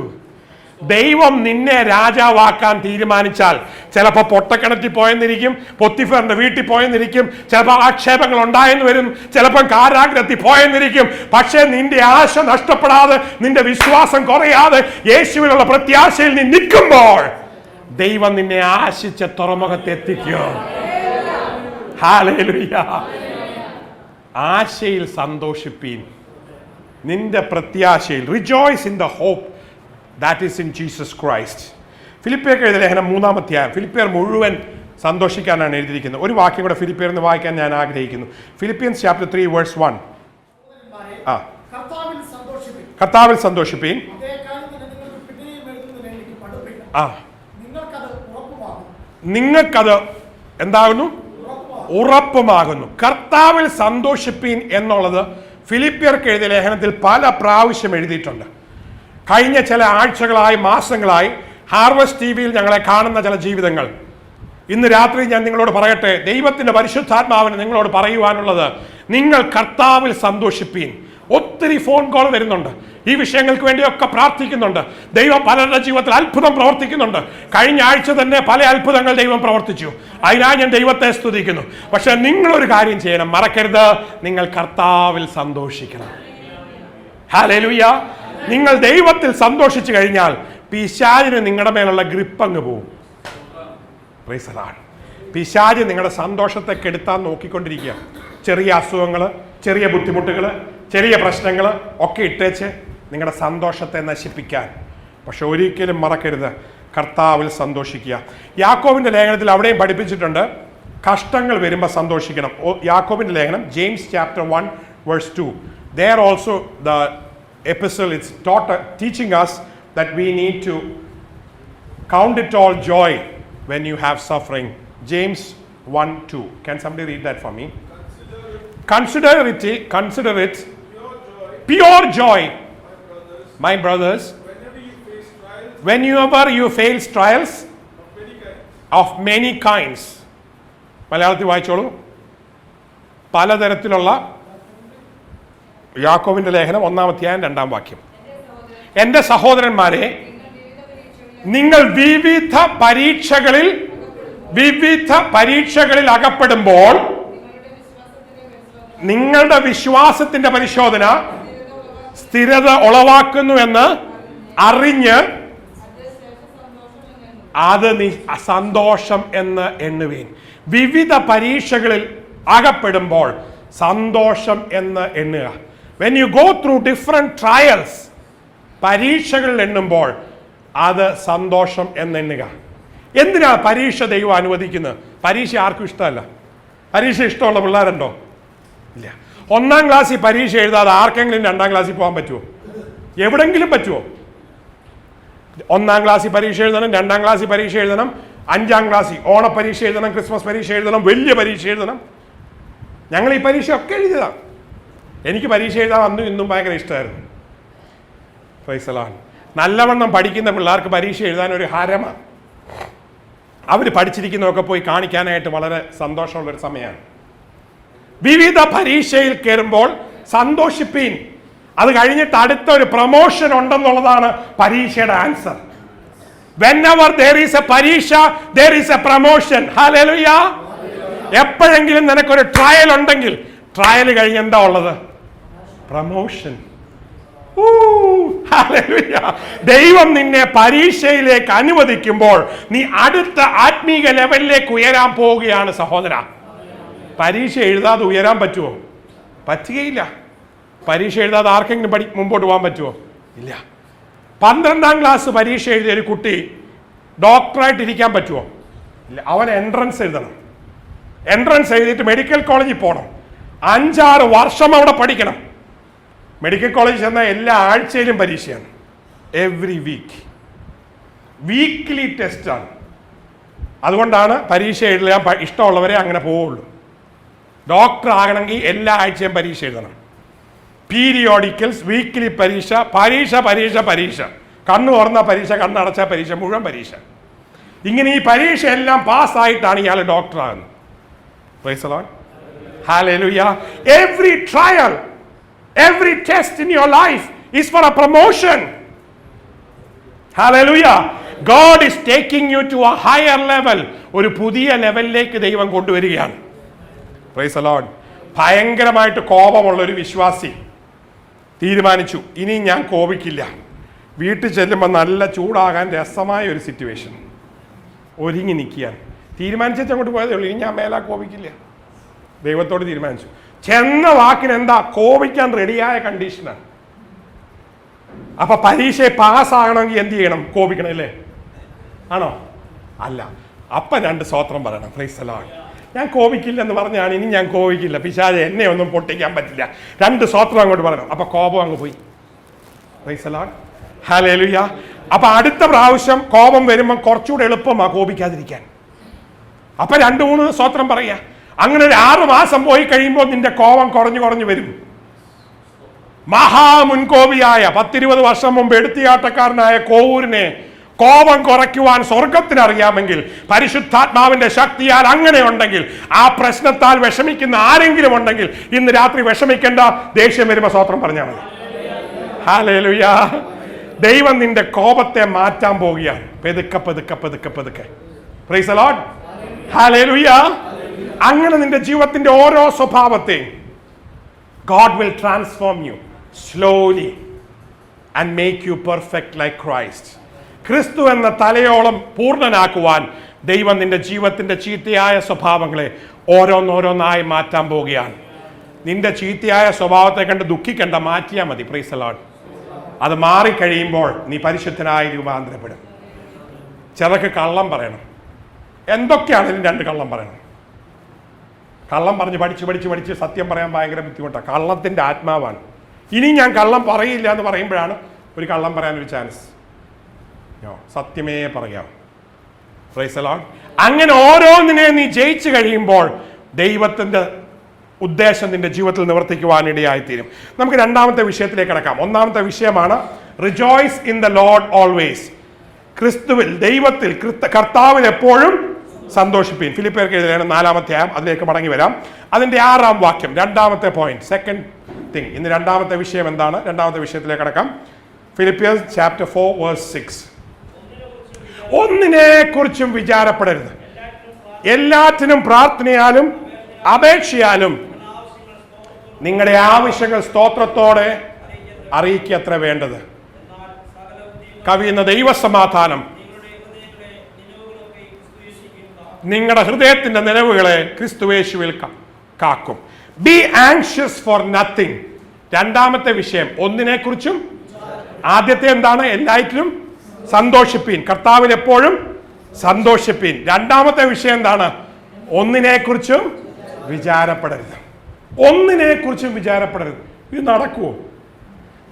ദൈവം നിന്നെ രാജാവാക്കാൻ തീരുമാനിച്ചാൽ ചിലപ്പോൾ പൊട്ടക്കിണറ്റിൽ പോയെന്നിരിക്കും, പൊത്തിഫറിന്റെ വീട്ടിൽ പോയെന്നിരിക്കും, ചിലപ്പോൾ ആക്ഷേപങ്ങൾ ഉണ്ടായെന്ന് വരും, ചിലപ്പോൾ കാരാഗ്രഹത്തിൽ പോയെന്നിരിക്കും. പക്ഷേ നിന്റെ ആശ നഷ്ടപ്പെടാതെ, നിന്റെ വിശ്വാസം കുറയാതെ യേശുവിനുള്ള പ്രത്യാശയിൽ നീ നിൽക്കുമ്പോൾ ദൈവം നിന്നെ ആശിച്ച തുറമുഖത്ത് എത്തിക്കും. ഹല്ലേലൂയ. ആശയിൽ സന്തോഷിപ്പീൻ, നിന്റെ പ്രത്യാശയിൽ. Rejoice in the hope that is in Jesus Christ. ഫിലിപ്പിയർക്ക് എഴുതിയ ലേഖനം 3-ാം അധ്യായം. ഫിലിപ്പിയർ മുഴുവൻ സന്തോഷിക്കാനാണ് എഴുതിയിരിക്കുന്നത്. ഒരു വാക്യം കൂടെ ഫിലിപ്പിയർ എന്ന് വായിക്കാൻ ഞാൻ ആഗ്രഹിക്കുന്നു. Philippians chapter 3 verse 1. കർത്താവിൽ സന്തോഷിപ്പീൻ. നിങ്ങൾക്കത് എന്താകുന്നു? ഉറപ്പുമാകുന്നു. കർത്താവിൽ സന്തോഷിപ്പീൻ എന്നുള്ളത് ഫിലിപ്പിയർക്ക് എഴുതിയ ലേഖനത്തിൽ പല പ്രാവശ്യം എഴുതിയിട്ടുണ്ട്. കഴിഞ്ഞ ചില ആഴ്ചകളായി, മാസങ്ങളായി ഹാർവസ്റ്റ് ടിവിയിൽ ഞങ്ങളെ കാണുന്ന ചില ജീവിതങ്ങൾ. ഇന്ന് രാത്രി ഞാൻ നിങ്ങളോട് പറയട്ടെ, ദൈവത്തിന്റെ പരിശുദ്ധാത്മാവിന് നിങ്ങളോട് പറയുവാനുള്ളത്, നിങ്ങൾ കർത്താവിൽ സന്തോഷിപ്പീൻ. ഒത്തിരി ഫോൺ കോൾ വരുന്നുണ്ട്, ഈ വിഷയങ്ങൾക്ക് വേണ്ടിയൊക്കെ പ്രാർത്ഥിക്കുന്നുണ്ട്. ദൈവം പലരുടെ ജീവിതത്തിൽ അത്ഭുതം പ്രവർത്തിക്കുന്നുണ്ട്. കഴിഞ്ഞ ആഴ്ച തന്നെ പല അത്ഭുതങ്ങൾ ദൈവം പ്രവർത്തിച്ചു. അതിനായി ഞാൻ ദൈവത്തെ സ്തുതിക്കുന്നു. പക്ഷെ നിങ്ങളൊരു കാര്യം ചെയ്യണം, മറക്കരുത്, നിങ്ങൾ കർത്താവിൽ സന്തോഷിക്കണം. ഹല്ലേലൂയ. നിങ്ങൾ ദൈവത്തിൽ സന്തോഷിച്ചു കഴിഞ്ഞാൽ പിശാചിന് നിങ്ങളുടെ മേലുള്ള ഗ്രിപ്പ് അങ്ങ് പോവും. Price the Lord. പിശാച് നിങ്ങളുടെ സന്തോഷത്തെ കെടുത്താൻ നോക്കിക്കൊണ്ടിരിക്കുക. ചെറിയ അസുഖങ്ങൾ, ചെറിയ ബുദ്ധിമുട്ടുകൾ, ചെറിയ പ്രശ്നങ്ങൾ ഒക്കെ ഇട്ടേച്ച് നിങ്ങളുടെ സന്തോഷത്തെ നശിപ്പിക്കാൻ. പക്ഷെ ഒരിക്കലും മറക്കരുത്, കർത്താവിൽ സന്തോഷിക്കുക. യാക്കോബിന്റെ ലേഖനത്തിൽ അവിടെയും പഠിപ്പിച്ചിട്ടുണ്ട്, കഷ്ടങ്ങൾ വരുമ്പോൾ സന്തോഷിക്കണം. യാക്കോബിന്റെ ലേഖനം James chapter 1 verse 2. There also the epistle is teaching us that we need to Count it all joy when you have suffering. James 1:2. Can somebody read that for me? Consider it pure joy, my brothers, whenever you face trials of many kinds. മലയാളത്തിൽ വായിച്ചോളൂ. പലതരത്തിലുള്ള യാക്കോബിന്റെ ലേഖനം 1-ാം അധ്യായം 2-ാം വാക്യം. എൻ്റെ സഹോദരന്മാരെ, നിങ്ങൾ വിവിധ പരീക്ഷകളിൽ അകപ്പെടുമ്പോൾ നിങ്ങളുടെ വിശ്വാസത്തിന്റെ പരിശോധന സ്ഥിരത ഉളവാക്കുന്നു എന്ന് അറിഞ്ഞ് അത് സന്തോഷം എന്ന് എണ്ണുവീൻ. വിവിധ പരീക്ഷകളിൽ അകപ്പെടുമ്പോൾ സന്തോഷം എന്ന് എണ്ണുക. When you go through different trials, പരീക്ഷകളിൽ എണ്ണുമ്പോൾ അത് സന്തോഷം എന്നെണ്ണുക. എന്തിനാ പരീക്ഷ ദൈവം അനുവദിക്കുന്നത്? പരീക്ഷ ആർക്കും ഇഷ്ടമല്ല. പരീക്ഷ ഇഷ്ടമുള്ള പിള്ളേരുണ്ടോ? ഇല്ല. 1-ാം ക്ലാസ്സിൽ പരീക്ഷ എഴുതാതെ ആർക്കെങ്കിലും 2-ാം ക്ലാസ്സിൽ പോകാൻ പറ്റുമോ? എവിടെങ്കിലും പറ്റുമോ? 1-ാം ക്ലാസ്സിൽ പരീക്ഷ എഴുതണം, 2-ാം ക്ലാസ്സിൽ പരീക്ഷ എഴുതണം, 5-ാം ക്ലാസ്സിൽ ഓണപ്പരീക്ഷ എഴുതണം, ക്രിസ്മസ് പരീക്ഷ എഴുതണം, വലിയ പരീക്ഷ എഴുതണം. ഞങ്ങൾ ഈ പരീക്ഷ ഒക്കെ എഴുതിയതാണ്. എനിക്ക് പരീക്ഷ എഴുതാൻ അന്നും ഇന്നും ഭയങ്കര ഇഷ്ടമായിരുന്നു. Price the Lord. നല്ലവണ്ണം പഠിക്കുന്ന പിള്ളേർക്ക് പരീക്ഷ എഴുതാൻ ഒരു ഹരമാണ്. അവർ പഠിച്ചിരിക്കുന്നതൊക്കെ പോയി കാണിക്കാനായിട്ട് വളരെ സന്തോഷമുള്ളൊരു സമയമാണ്. വിവിധ പരീക്ഷയിൽ കയറുമ്പോൾ സന്തോഷിപ്പീൻ. അത് കഴിഞ്ഞിട്ട് അടുത്ത ഒരു പ്രൊമോഷൻ ഉണ്ടെന്നുള്ളതാണ് പരീക്ഷയുടെ answer. Whenever there is a പരീക്ഷ, there is a promotion. Hallelujah. എപ്പോഴെങ്കിലും നിനക്കൊരു ട്രയൽ ഉണ്ടെങ്കിൽ ട്രയൽ കഴിഞ്ഞ് എന്താ ഉള്ളത്? പ്രൊമോഷൻ. ദൈവം നിന്നെ പരീക്ഷയിലേക്ക് അനുവദിക്കുമ്പോൾ നീ അടുത്ത ആത്മീക ലെവലിലേക്ക് ഉയരാൻ പോവുകയാണ് സഹോദര. പരീക്ഷ എഴുതാതെ ഉയരാൻ പറ്റുമോ? പറ്റുകയില്ല. പരീക്ഷ എഴുതാതെ ആർക്കെങ്കിലും മുമ്പോട്ട് പോകാൻ പറ്റുമോ? ഇല്ല. 12-ാം ക്ലാസ് പരീക്ഷ എഴുതിയ ഒരു കുട്ടി ഡോക്ടറായിട്ട് ഇരിക്കാൻ പറ്റുമോ? ഇല്ല. അവൻ എൻട്രൻസ് എഴുതണം. എൻട്രൻസ് എഴുതിയിട്ട് മെഡിക്കൽ കോളേജിൽ പോകണം. 5-6 വർഷം അവിടെ പഠിക്കണം. മെഡിക്കൽ കോളേജിൽ ചെന്നാൽ എല്ലാ ആഴ്ചയിലും പരീക്ഷയാണ്. എവറി വീക്ക്ലി ടെസ്റ്റാണ്. അതുകൊണ്ടാണ് പരീക്ഷ എഴുതാൻ ഇഷ്ടമുള്ളവരെ അങ്ങനെ പോവുള്ളൂ. ഡോക്ടർ ആകണമെങ്കിൽ എല്ലാ ആഴ്ചയും പരീക്ഷ എഴുതണം. പീരിയോഡിക്കൽസ്, വീക്ക്ലി പരീക്ഷ, പരീക്ഷ, കണ്ണു തുറന്ന പരീക്ഷ, കണ്ണടച്ച പരീക്ഷ, മുഴുവൻ പരീക്ഷ. ഇങ്ങനെ ഈ പരീക്ഷ എല്ലാം പാസ്സായിട്ടാണ് ഇയാൾ ഡോക്ടർ ആകുന്നത്. Price the Lord. Hallelujah. Every trial, every test in your life is for a promotion. Hallelujah. God is taking you to a higher level. ഒരു പുതിയ ലെവലിലേക്ക് ദൈവം കൊണ്ടുവരികയാണ്. Praise the Lord. ഭയങ്കരമായിട്ട് കോപമുള്ള ഒരു വിശ്വാസി തീരുമാനിച്ചു, ഇനി ഞാൻ കോപിക്കില്ല. വീട്ടിൽ ചെല്ലുമ്പോൾ നല്ല ചൂടാകാൻ രസമായ ഒരു സിറ്റുവേഷൻ, ഒരുങ്ങി നിൽക്കുകയാണ്. തീരുമാനിച്ചു അങ്ങോട്ട് പോയതേ ഉള്ളൂ, ഇനി ഞാൻ മേലാ കോപിക്കില്ല. ദൈവത്തോട് തീരുമാനിച്ചു. ചെന്ന വാക്കിന് എന്താ? കോപിക്കാൻ റെഡിയായ കണ്ടീഷനാണ്. അപ്പൊ പരീക്ഷയെ പാസ്സാകണമെങ്കിൽ എന്ത് ചെയ്യണം? കോപിക്കണം അല്ലേ? ആണോ? അല്ല. അപ്പം 2 സ്തോത്രം പറയണം. Price the Lord. ഞാൻ കോപിക്കില്ല എന്ന് പറഞ്ഞാണ്, ഇനി ഞാൻ കോപിക്കില്ല, പിശാച് എന്നെ ഒന്നും പൊട്ടിക്കാൻ പറ്റില്ല. 2 സ്തോത്രം അങ്ങോട്ട് പറയണം. അപ്പൊ കോപം അങ്ങ് പോയി. Price the Lord. ഹല്ലേലൂയ. അപ്പൊ അടുത്ത പ്രാവശ്യം കോപം വരുമ്പോൾ കുറച്ചുകൂടെ എളുപ്പമാണ് കോപിക്കാതിരിക്കാൻ. അപ്പൊ 2-3 സ്തോത്രം പറയാ. അങ്ങനെ ഒരു 6 മാസം പോയി കഴിയുമ്പോൾ നിന്റെ കോപം കുറഞ്ഞു വരും. മഹാമുൻകോപിയായ 10-20 വർഷം മുമ്പ് എടുത്തിയാട്ടക്കാരനായ കോവൂരിനെ കോപം കുറയ്ക്കുവാൻ സ്വർഗത്തിനറിയാമെങ്കിൽ, പരിശുദ്ധാത്മാവിന്റെ ശക്തിയാൽ അങ്ങനെ ഉണ്ടെങ്കിൽ, ആ പ്രശ്നത്താൽ വിഷമിക്കുന്ന ആരെങ്കിലും ഉണ്ടെങ്കിൽ ഇന്ന് രാത്രി വിഷമിക്കേണ്ട. ദേഷ്യം വരുമ്പോൾ സ്തോത്രം പറഞ്ഞാൽ മതി. ഹല്ലേലൂയ. ദൈവം നിന്റെ കോപത്തെ മാറ്റാൻ പോവുകയാണ്. പതുക്കെ. Price the Lord. ഹല്ലേലൂയ. അങ്ങനെ നിന്റെ ജീവിതത്തിന്റെ ഓരോ സ്വഭാവത്തെയും God will transform you slowly and make you perfect like Christ. ക്രിസ്തു എന്ന തലയോളം പൂർണ്ണനാക്കുവാൻ ദൈവം നിന്റെ ജീവിതത്തിന്റെ ചീത്തയായ സ്വഭാവങ്ങളെ ഓരോന്നോരോന്നായി മാറ്റാൻ പോവുകയാണ്. നിന്റെ ചീത്തയായ സ്വഭാവത്തെ കണ്ട് ദുഃഖിക്കണ്ട, മാറ്റിയാൽ മതി. Price the Lord. അത് മാറിക്കഴിയുമ്പോൾ നീ പരിശുദ്ധനായി രൂപാന്തരപ്പെടും. ചിലർക്ക് കള്ളം പറയണം. എന്തൊക്കെയാണെങ്കിലും 2 കള്ളം പറയണം. കള്ളം പറഞ്ഞ് പഠിച്ച് സത്യം പറയാൻ ഭയങ്കര ബുദ്ധിമുട്ടാണ്. കള്ളത്തിൻ്റെ ആത്മാവാണ്. ഇനി ഞാൻ കള്ളം പറയില്ല എന്ന് പറയുമ്പോഴാണ് ഒരു കള്ളം പറയാനൊരു ചാൻസ്. സത്യമേ പറയാം. Price the Lord. അങ്ങനെ ഓരോന്നിനെ നീ ജയിച്ചു കഴിയുമ്പോൾ ദൈവത്തിന്റെ ഉദ്ദേശം നിന്റെ ജീവിതത്തിൽ നിവർത്തിക്കുവാൻ ഇടയായിത്തീരും. നമുക്ക് രണ്ടാമത്തെ വിഷയത്തിലേക്ക് കടക്കാം. ഒന്നാമത്തെ വിഷയമാണ് rejoice in the Lord always. ക്രിസ്തുവിൽ, ദൈവത്തിൽ, കർത്താവിൽ എപ്പോഴും സന്തോഷിപ്പീൻ. ഫിലിപ്പിയർക്ക് എഴുതിയ 4-ാം അധ്യായം, അതിലേക്ക് മടങ്ങി വരാം. അതിന്റെ 6-ാം വാക്യം, രണ്ടാമത്തെ പോയിന്റ്, സെക്കൻഡ് തിങ്. ഇന്ന് രണ്ടാമത്തെ വിഷയം എന്താണ്? രണ്ടാമത്തെ വിഷയത്തിലേക്ക് കടക്കാം. ഫിലിപ്പിയേഴ്സ് ചാപ്റ്റർ 4:6. ഒന്നിനെ കുറിച്ചും വിചാരപ്പെടരുത്, എല്ലാറ്റിനും പ്രാർത്ഥനയാലും അപേക്ഷയാലും നിങ്ങളുടെ ആവശ്യങ്ങൾ സ്തോത്രത്തോടെ അറിയിക്കത്ര വേണ്ടത്. കവിയുന്ന ദൈവസമാധാനം നിങ്ങളുടെ ഹൃദയത്തിന്റെ നിലവുകളെ ക്രിസ്തുയേശുവിൽ കാക്കും. B anxious for nothing. രണ്ടാമത്തെ വിഷയം ഒന്നിനെ കുറിച്ചും. ആദ്യത്തെ എന്താണ്? എല്ലാറ്റിലും സന്തോഷിപ്പീൻ, കർത്താവിൽ എപ്പോഴും സന്തോഷിപ്പീൻ. രണ്ടാമത്തെ വിഷയം എന്താണ്? ഒന്നിനെ കുറിച്ചും വിചാരപ്പെടരുത്. ഒന്നിനെ കുറിച്ചും വിചാരപ്പെടരുത്. ഇത് നടക്കുമോ?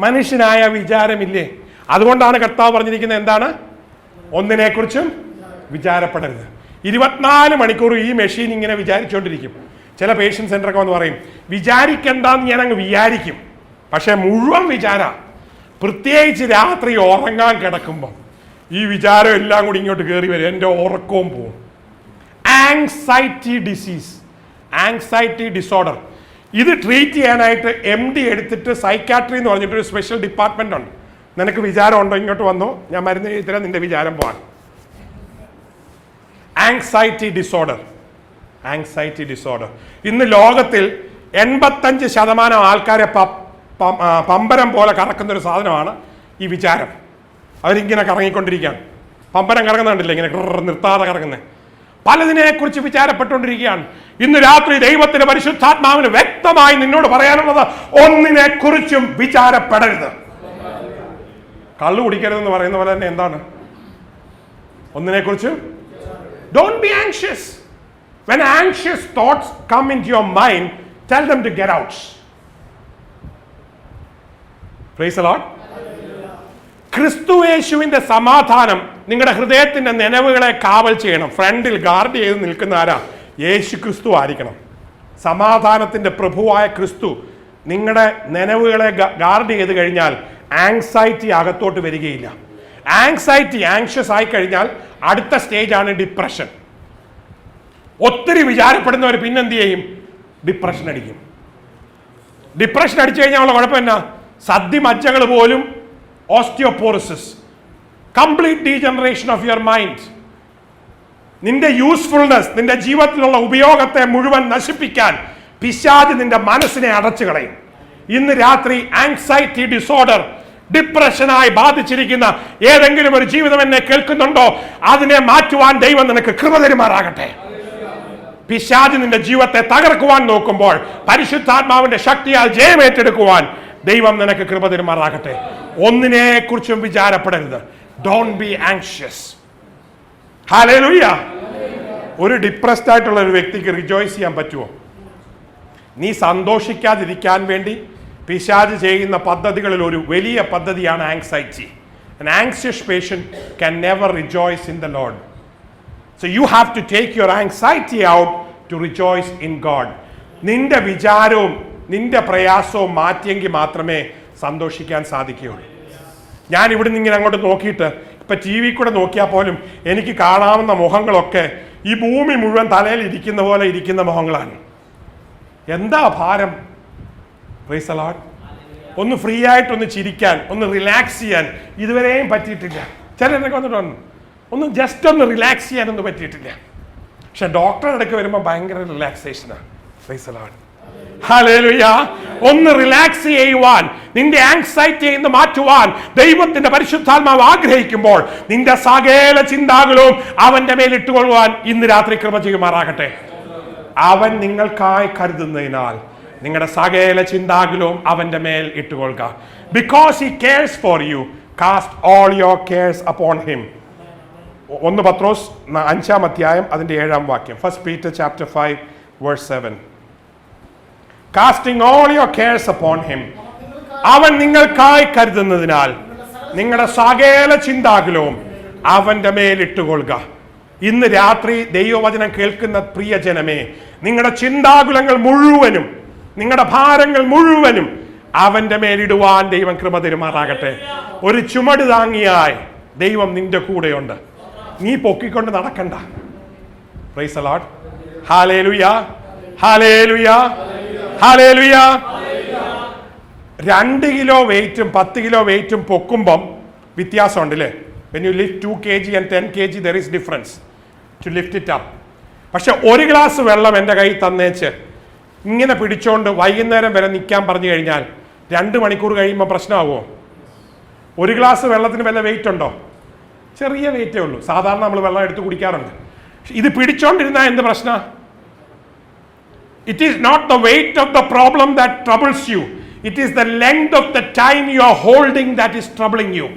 മനുഷ്യനായ വിചാരമില്ലേ? അതുകൊണ്ടാണ് കർത്താവ് പറഞ്ഞിരിക്കുന്നത് എന്താണ്? ഒന്നിനെ കുറിച്ചും വിചാരപ്പെടരുത്. 24 മണിക്കൂർ ഈ മെഷീൻ ഇങ്ങനെ വിചാരിച്ചുകൊണ്ടിരിക്കും. ചില പേഷ്യൻ സെന്ററൊക്കെ വന്ന് പറയും, വിചാരിക്കണ്ടെന്ന് ഞാൻ അങ്ങ് വിചാരിക്കും, പക്ഷെ മുഴുവൻ വിചാര. പ്രത്യേകിച്ച് രാത്രി ഉറങ്ങാൻ കിടക്കുമ്പോൾ ഈ വിചാരം എല്ലാം കൂടി ഇങ്ങോട്ട് കയറി വരും, എൻ്റെ ഉറക്കവും പോവും. Anxiety disease, anxiety disorder. ഇത് ട്രീറ്റ് ചെയ്യാനായിട്ട് MD എടുത്തിട്ട് സൈക്കാട്രി എന്ന് പറഞ്ഞിട്ടൊരു സ്പെഷ്യൽ ഡിപ്പാർട്ട്മെന്റ് ഉണ്ട്. നിനക്ക് വിചാരം ഉണ്ടോ, ഇങ്ങോട്ട് വന്നോ, ഞാൻ മരുന്ന് എഴുതി തരാം, നിന്റെ വിചാരം പോവാൻ. Anxiety disorder, anxiety disorder. ഇന്ന് ലോകത്തിൽ 85% ആൾക്കാരെ പമ്പരം പോലെ കറക്കുന്ന ഒരു സാധനമാണ് ഈ വിചാരം. അവരിങ്ങനെ കറങ്ങിക്കൊണ്ടിരിക്കുകയാണ്. പമ്പരം കറങ്ങുന്നുണ്ടല്ലേ, ഇങ്ങനെ നിർത്താതെ കറങ്ങുന്നത്. പലതിനെ കുറിച്ച് വിചാരപ്പെട്ടുകൊണ്ടിരിക്കുകയാണ്. ഇന്ന് രാത്രി ദൈവത്തിന്റെ പരിശുദ്ധാത്മാവിന് വ്യക്തമായി നിന്നോട് പറയാനുള്ളത്, ഒന്നിനെ കുറിച്ചും വിചാരപ്പെടരുത്. കള്ളു കുടിക്കരുതെന്ന് പറയുന്ന പോലെ തന്നെ എന്താണ്? ഒന്നിനെ കുറിച്ച് don't be anxious. When anxious thoughts come into your mind, tell them to get out. Praise the Lord. ക്രിസ്തുയേശുവിന്റെ സമാധാനം നിങ്ങളുടെ ഹൃദയത്തിന്റെ നനവുകളെ കാവൽ ചെയ്യണം. ഫ്രണ്ടിൽ ഗാർഡ് ചെയ്ത് നിൽക്കുന്ന ആരാ? യേശു ക്രിസ്തു ആയിരിക്കണം. സമാധാനത്തിന്റെ പ്രഭുവായ ക്രിസ്തു നിങ്ങളുടെ നനവുകളെ ഗാർഡ് ചെയ്ത് കഴിഞ്ഞാൽ ആങ്സൈറ്റി അകത്തോട്ട് വരികയില്ല. ആങ്ഷ്യസ് ആയി കഴിഞ്ഞാൽ അടുത്ത സ്റ്റേജ് ആണ് ഡിപ്രഷൻ. ഒത്തിരി വിചാരപ്പെടുന്നവർ പിന്നെന്ത് ചെയ്യും? ഡിപ്രഷൻ അടിക്കും. ഡിപ്രഷൻ അടിച്ചു കഴിഞ്ഞാൽ ഉള്ള കുഴപ്പം എന്നാ? സദ്യമജ്ജകൾ പോലും osteoporosis, complete degeneration of your mind. നിന്റെ യൂസ്ഫുൾനെസ്, നിന്റെ ജീവിതത്തിലുള്ള ഉപയോഗത്തെ മുഴുവൻ നശിപ്പിക്കാൻ പിശാച് നിന്റെ മനസ്സിനെ അടച്ചു കളയും. ഇന്ന് രാത്രി ആങ്സൈറ്റി ഡിസോർഡർ, ഡിപ്രഷനായി ബാധിച്ചിരിക്കുന്ന ഏതെങ്കിലും ഒരു ജീവിതം എന്നെ കേൾക്കുന്നുണ്ടോ? അതിനെ മാറ്റുവാൻ ദൈവം നിനക്ക് കൃപ തരുമാറാകട്ടെ. പിശാച് നിന്റെ ജീവിതത്തെ തകർക്കുവാൻ നോക്കുമ്പോൾ പരിശുദ്ധാത്മാവിന്റെ ശക്തിയാൽ ജയമേറ്റെടുക്കുവാൻ ദൈവം നിനക്ക് കൃപ തരുമാറാകട്ടെ. ഒന്നിനെ കുറിച്ചും വിചാരപ്പെടരുത്. Don't be anxious. ഹല്ലേലൂയ. ഒരു ഡിപ്രസ്ഡ് ആയിട്ടുള്ള ഒരു വ്യക്തിക്ക് റിജോയ്സ് ചെയ്യാൻ പറ്റുമോ? നീ സന്തോഷിക്കാതിരിക്കാൻ വേണ്ടി പിശാച് ചെയ്യുന്ന പദ്ധതികളിൽ ഒരു വലിയ പദ്ധതിയാണ് anxiety. An anxious patient can never rejoice in the Lord. So you have to take your anxiety out to rejoice in God. നിന്റെ വിചാരവും നിന്റെ പ്രയാസവും മാറ്റിയെങ്കിൽ മാത്രമേ സന്തോഷിക്കാൻ സാധിക്കുകയുള്ളൂ. ഞാൻ ഇവിടെ നിന്ന് ഇങ്ങനെ അങ്ങോട്ട് നോക്കിയിട്ട് ഇപ്പൊ TV കൂടെ നോക്കിയാൽ പോലും എനിക്ക് കാണാവുന്ന മുഖങ്ങളൊക്കെ ഈ ഭൂമി മുഴുവൻ തലയിൽ ഇരിക്കുന്ന പോലെ ഇരിക്കുന്ന മുഖങ്ങളാണ്. എന്താ ഭാരം! Price the Lord. ഒന്ന് ഫ്രീ ആയിട്ടൊന്ന് ചിരിക്കാൻ, ഒന്ന് റിലാക്സ് ചെയ്യാൻ ഇതുവരെയും പറ്റിയിട്ടില്ല. ചിലരൊക്കെ വന്നിട്ട് ഒന്ന് ജസ്റ്റ് ഒന്ന് റിലാക്സ് ചെയ്യാനൊന്നും പറ്റിയിട്ടില്ല. പക്ഷെ ഡോക്ടറുടെ അടുക്ക് വരുമ്പോൾ ഭയങ്കര റിലാക്സേഷനാണ്. Praise the Lord. ഹല്ലേലൂയ. ഒന്ന് റിലാക്സ് ചെയ്യുവാൻ, നിന്റെ ആങ്സൈറ്റിയെ ഇന്ന് മാറ്റുവാൻ ദൈവത്തിന്റെ പരിശുദ്ധാത്മാവ് ആഗ്രഹിക്കുമ്പോൾ നിന്റെ സകല ചിന്താകളും അവന്റെ മേൽ ഇട്ടുകൊള്ളുവാൻ ഇന്ന് രാത്രി കൃപ ചെയ്യുമാറാകട്ടെ. അവൻ നിങ്ങൾക്കായി കരുതുന്നതിനാൽ നിങ്ങളുടെ സകല ചിന്താകുലവും അവന്റെ മേൽ ഇട്ടുകൊള്ളുക. Because he cares for you, cast all your cares upon him. 1 Pathros 5-ാം അധ്യായം അതിന്റെ 7-ാം വാക്യം. 1 Peter chapter 5 verse 7. Casting all your cares upon him. അവൻ നിങ്ങൾക്കായി കരുതുന്നതിനാൽ നിങ്ങളുടെ സകല ചിന്താകുലവും അവന്റെ മേലിട്ടുകൊള്ളുക. ഇന്ന് രാത്രി ദൈവവചനം കേൾക്കുന്ന പ്രിയജനമേ, നിങ്ങളുടെ ചിന്താകുലങ്ങൾ മുഴുവനും, നിങ്ങളുടെ ഭാരങ്ങൾ മുഴുവനും അവന്റെ മേലിടുവാൻ ദൈവം കൃപ തരുമാറാകട്ടെ. ഒരു ചുമട് താങ്ങിയായി ദൈവം നിന്റെ കൂടെയുണ്ട്. നീ പൊക്കിക്കൊണ്ട് നടക്കണ്ട. Price the Lord. Hallelujah, hallelujah, hallelujah. 2 kilo വെയിറ്റും 10 കിലോ വെയിറ്റും പൊക്കുമ്പം വ്യത്യാസമുണ്ട് അല്ലേ? When you lift 2 kg and 10 kg, there is difference to lift it up. പക്ഷെ 1 ഗ്ലാസ് വെള്ളം എൻ്റെ കയ്യിൽ തന്നേച്ച് ഇങ്ങനെ പിടിച്ചോണ്ട് വൈകുന്നേരം വരെ നിൽക്കാൻ പറഞ്ഞു കഴിഞ്ഞാൽ 2 മണിക്കൂർ കഴിയുമ്പോൾ പ്രശ്നമാവുമോ? 1 ഗ്ലാസ് വെള്ളത്തിന് വല്ല വെയിറ്റ് ഉണ്ടോ? ചെറിയ വെയിറ്റേ ഉള്ളൂ. സാധാരണ നമ്മൾ വെള്ളം എടുത്ത് കുടിക്കാറുണ്ട്. ഇത് പിടിച്ചോണ്ടിരുന്നാൽ എന്ത് പ്രശ്നം? It is not the weight of the problem that troubles you, it is the length of the time you are holding that is troubling you.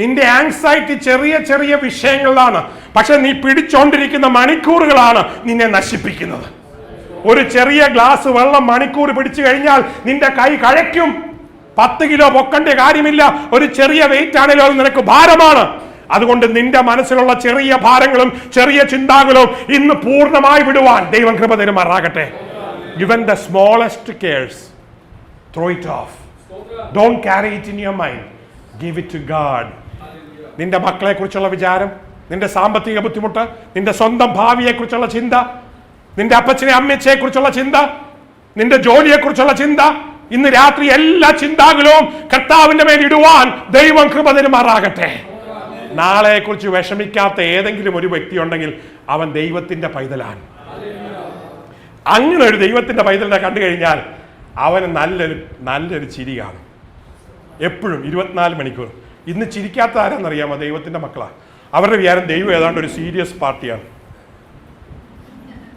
നിന്റെ ആങ്സൈറ്റി ചെറിയ ചെറിയ വിഷയങ്ങളാണ്, പക്ഷെ നീ പിടിച്ചോണ്ടിരിക്കുന്ന മണിക്കൂറുകളാണ് നിന്നെ നശിപ്പിക്കുന്നത്. ഒരു ചെറിയ ഗ്ലാസ് വെള്ളം മണിക്കൂർ പിടിച്ചു കഴിഞ്ഞാൽ നിന്റെ കൈ കഴയ്ക്കും. 10 കിലോ പൊക്കേണ്ട കാര്യമില്ല. ഒരു ചെറിയ വെയിറ്റ് ആണെങ്കിലും അത് നിനക്ക് ഭാരമാണ്. അതുകൊണ്ട് നിന്റെ മനസ്സിലുള്ള ചെറിയ ഭാരങ്ങളും ചെറിയ ചിന്താകളും ഇന്ന് പൂർണ്ണമായി വിടുവാൻ ദൈവം കൃപ തരുമാറാകട്ടെ. Even the smallest cares, throw it off. Don't carry it in your mind. Give it to God. നിന്റെ മക്കളെ കുറിച്ചുള്ള വിചാരം, നിന്റെ സാമ്പത്തിക ബുദ്ധിമുട്ട്, നിന്റെ സ്വന്തം ഭാവിയെ കുറിച്ചുള്ള ചിന്ത, നിന്റെ അപ്പച്ചനെ അമ്മച്ചയെ കുറിച്ചുള്ള ചിന്ത, നിന്റെ ജോലിയെ കുറിച്ചുള്ള ചിന്ത, ഇന്ന് രാത്രി എല്ലാ ചിന്താകുലവും കർത്താവിന്റെ മേൽ ഇടുവാൻ ദൈവം കൃപ തരുമാറാകട്ടെ. നാളെ കുറിച്ച് വിഷമിക്കാത്ത ഏതെങ്കിലും ഒരു വ്യക്തി ഉണ്ടെങ്കിൽ അവൻ ദൈവത്തിന്റെ പൈതലാണ്. അങ്ങനെ ഒരു ദൈവത്തിന്റെ പൈതലിനെ കണ്ടു കഴിഞ്ഞാൽ അവന് നല്ലൊരു ചിരി കാണും എപ്പോഴും 24 മണിക്കൂർ. ഇന്ന് ചിരിക്കാത്ത ആരാന്നറിയാമോ? ദൈവത്തിന്റെ മക്കളാ. അവരുടെ വിചാരം ദൈവം ഏതാണ്ട് ഒരു സീരിയസ് പാർട്ടിയാണ്.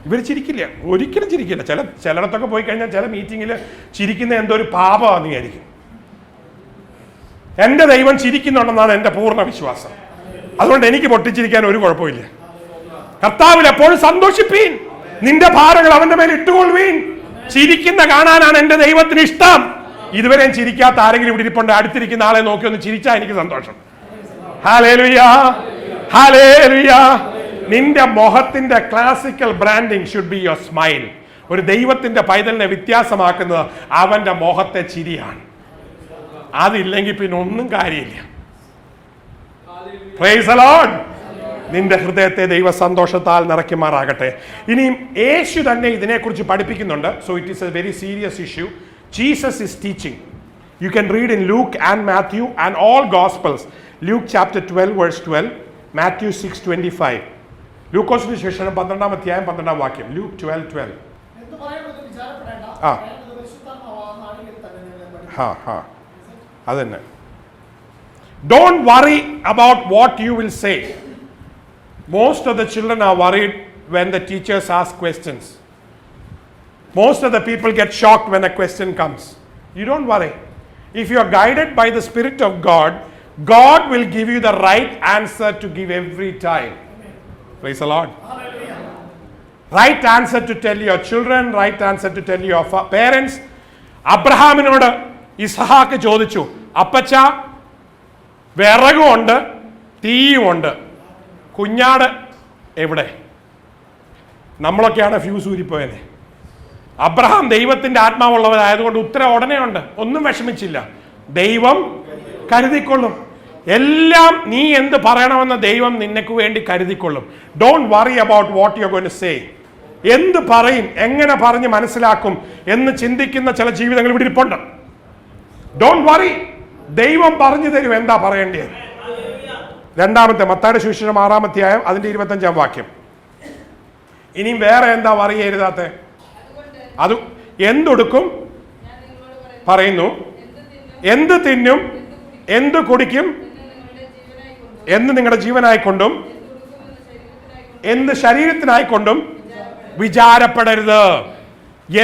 ഇവർ ചിരിക്കില്ല, ഒരിക്കലും ചിരിക്കില്ല. ചിലയിടത്തൊക്കെ പോയി കഴിഞ്ഞാൽ ചില മീറ്റിങ്ങിൽ ചിരിക്കുന്ന എന്തോ ഒരു പാപമാണെന്ന് വിചാരിക്കും. എൻ്റെ ദൈവം ചിരിക്കുന്നുണ്ടെന്നാണ് എൻ്റെ പൂർണ്ണ വിശ്വാസം. അതുകൊണ്ട് എനിക്ക് പൊട്ടിച്ചിരിക്കാൻ ഒരു കുഴപ്പമില്ല. കർത്താവിൽ എപ്പോഴും സന്തോഷിപ്പീൻ, നിന്റെ ഭാരങ്ങൾ അവന്റെ മേൽ ഇട്ടുകൊള്ളുവീൻ. ചിരിക്കുന്ന കാണാനാണ് എൻ്റെ ദൈവത്തിന് ഇഷ്ടം. ഇതുവരെയും ചിരിക്കാത്ത ആരെങ്കിലും ഇവിടെ ഇരിപ്പുണ്ട്? അടുത്തിരിക്കുന്ന ആളെ നോക്കി ഒന്ന് ചിരിച്ചാൽ എനിക്ക് സന്തോഷം. Hallelujah, hallelujah. നിന്റെ മുഖത്തിന്റെ classical branding should be your smile. ഒരു ദൈവത്തിന്റെ പൈതലിനെ വ്യത്യാസമാക്കുന്നത് അവന്റെ മുഖത്തെ ചിരിയാണ്. അതില്ലെങ്കിൽ പിന്നെ ഒന്നും കാര്യമില്ല. Price the Lord. നിന്റെ ഹൃദയത്തെ ദൈവ സന്തോഷത്താൽ നിറയ്ക്കുമാറാകട്ടെ. ഇനിയും യേശു തന്നെ ഇതിനെക്കുറിച്ച് പഠിപ്പിക്കുന്നുണ്ട്. So it is a very serious issue. Jesus is teaching. You can read in Luke and Matthew and all gospels. Luke chapter 12 verse 12, Matthew 6:25. ലൂക്കോസിന് ശേഷം 12-ാം അധ്യായം 12-ാം വാക്യം. ലൂക്ക് 12:12. അതന്നെ. Don't worry about what you will say. Most of the children are worried when the teachers ask questions. Most of the people get shocked when a question comes. You don't worry. If you are guided by the Spirit of God, God will give you the right answer to give every time. Praise the Lord. Right answer to tell your children, right answer to tell your parents. അബ്രഹാമിനോട് ഇസ്ഹാക്ക് ചോദിച്ചു, അപ്പച്ച വിറകുമുണ്ട് തീയുമുണ്ട്, കുഞ്ഞാട് എവിടെ? നമ്മളൊക്കെയാണ് fuse ഊരിപ്പോയനെ. Abraham ദൈവത്തിന്റെ ആത്മാവുള്ളവരായതുകൊണ്ട് ഉത്തരം ഉടനെ ഉണ്ട്. ഒന്നും വിഷമിച്ചില്ല. ദൈവം കരുതിക്കൊള്ളും. എല്ലാം നീ എന്ത് പറയണമെന്ന് ദൈവം നിനക്ക് വേണ്ടി കരുതിക്കൊള്ളും. Don't worry about what you are going to say. എന്ത് പറയും, എങ്ങനെ പറഞ്ഞ് മനസ്സിലാക്കും എന്ന് ചിന്തിക്കുന്ന ചില ജീവിതങ്ങൾ ഇവിടെ ഇരിപ്പുണ്ട്. Don't worry. ദൈവം പറഞ്ഞു തരും എന്താ പറയേണ്ടത്. രണ്ടാമത്തെ മത്തായിയുടെ സുവിശേഷം 6-ാം അധ്യായം അതിന്റെ 25-ാം വാക്യം. ഇനിയും വേറെ എന്താ പറയരുതാത്ത? അത് എന്തൊടുക്കും പറയുന്നു, എന്ത് തിന്നും എന്ത് കുടിക്കും എന്ന് നിങ്ങളുടെ ജീവനായിക്കൊണ്ടും എന്ത് ശരീരത്തിനായിക്കൊണ്ടും വിചാരപ്പെടരുത്.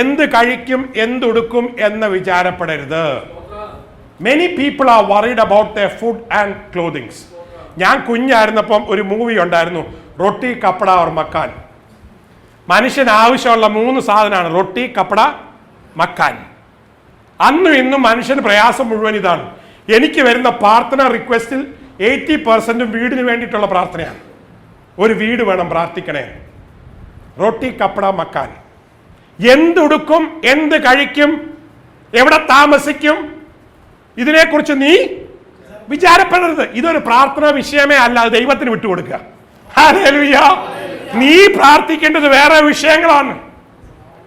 എന്ത് കഴിക്കും എന്തുടുക്കും എന്ന് വിചാരപ്പെടരുത്. Many people are worried about their food and clothing. ഞാൻ കുഞ്ഞായിരുന്നപ്പം ഒരു മൂവി ഉണ്ടായിരുന്നു, റൊട്ടി കപ്പട ഓർ മക്കാൻ. മനുഷ്യന് ആവശ്യമുള്ള 3 സാധനമാണ്, റൊട്ടി കപ്പട മക്കാൻ. അന്നും ഇന്നും മനുഷ്യന് പ്രയാസം മുഴുവൻ ഇതാണ്. എനിക്ക് വരുന്ന പ്രാർത്ഥന റിക്വസ്റ്റിൽ 80% വീടിന് വേണ്ടിയിട്ടുള്ള പ്രാർത്ഥനയാണ്. ഒരു വീട് വേണം, പ്രാർത്ഥിക്കണേ. റൊട്ടി കപ്പട മക്കാൻ, എന്തുടുക്കും, എന്ത് കഴിക്കും, എവിടെ താമസിക്കും, ഇതിനെക്കുറിച്ച് നീ വിചാരപ്പെടരുത്. ഇതൊരു പ്രാർത്ഥന വിഷയമേ അല്ല, അത് ദൈവത്തിന് വിട്ടുകൊടുക്കുക. ഹല്ലേലൂയ. നീ പ്രാർത്ഥിക്കേണ്ടത് വേറെ വിഷയങ്ങളാണ്.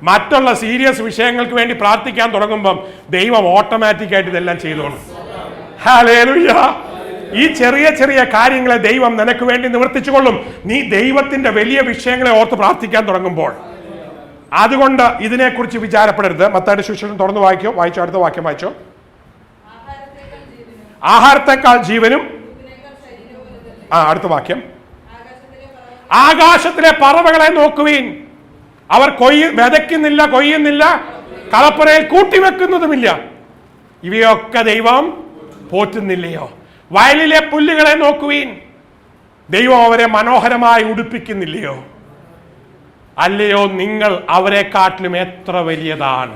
മറ്റുള്ള സീരിയസ് വിഷയങ്ങൾക്ക് വേണ്ടി പ്രാർത്ഥിക്കാൻ തുടങ്ങുമ്പം ദൈവം ഓട്ടോമാറ്റിക്കായിട്ട് ഇതെല്ലാം ചെയ്തോളും. ഹല്ലേലൂയ. ഈ ചെറിയ ചെറിയ കാര്യങ്ങളെ ദൈവം നിനക്ക് വേണ്ടി നിവർത്തിച്ചുകൊള്ളും, നീ ദൈവത്തിന്റെ വലിയ വിഷയങ്ങളെ ഓർത്ത് പ്രാർത്ഥിക്കാൻ തുടങ്ങുമ്പോൾ. അതുകൊണ്ട് ഇതിനെക്കുറിച്ച് വിചാരപ്പെടരുത്. മത്തായിയുടെ സുവിശേഷം തുറന്നു വായിച്ചോ, അടുത്ത വാക്യം വായിച്ചോ. ആഹാരത്തെക്കാൾ ജീവനും, അടുത്ത വാക്യം, ആകാശത്തിലെ പറവകളെ നോക്കുവീൻ, അവർ വിതയ്ക്കുന്നില്ല, കൊയ്യുന്നില്ല, കളപ്പുരയിൽ കൂട്ടിവെക്കുന്നതുമില്ല, ഇവയൊക്കെ ദൈവം പോറ്റുന്നില്ലയോ? വയലിലെ പുല്ലുകളെ നോക്കുവീൻ, ദൈവം അവരെ മനോഹരമായി ഉടുപ്പിക്കുന്നില്ലയോ? അല്ലയോ, നിങ്ങൾ അവരെക്കാട്ടിലും എത്ര വലിയതാണ്.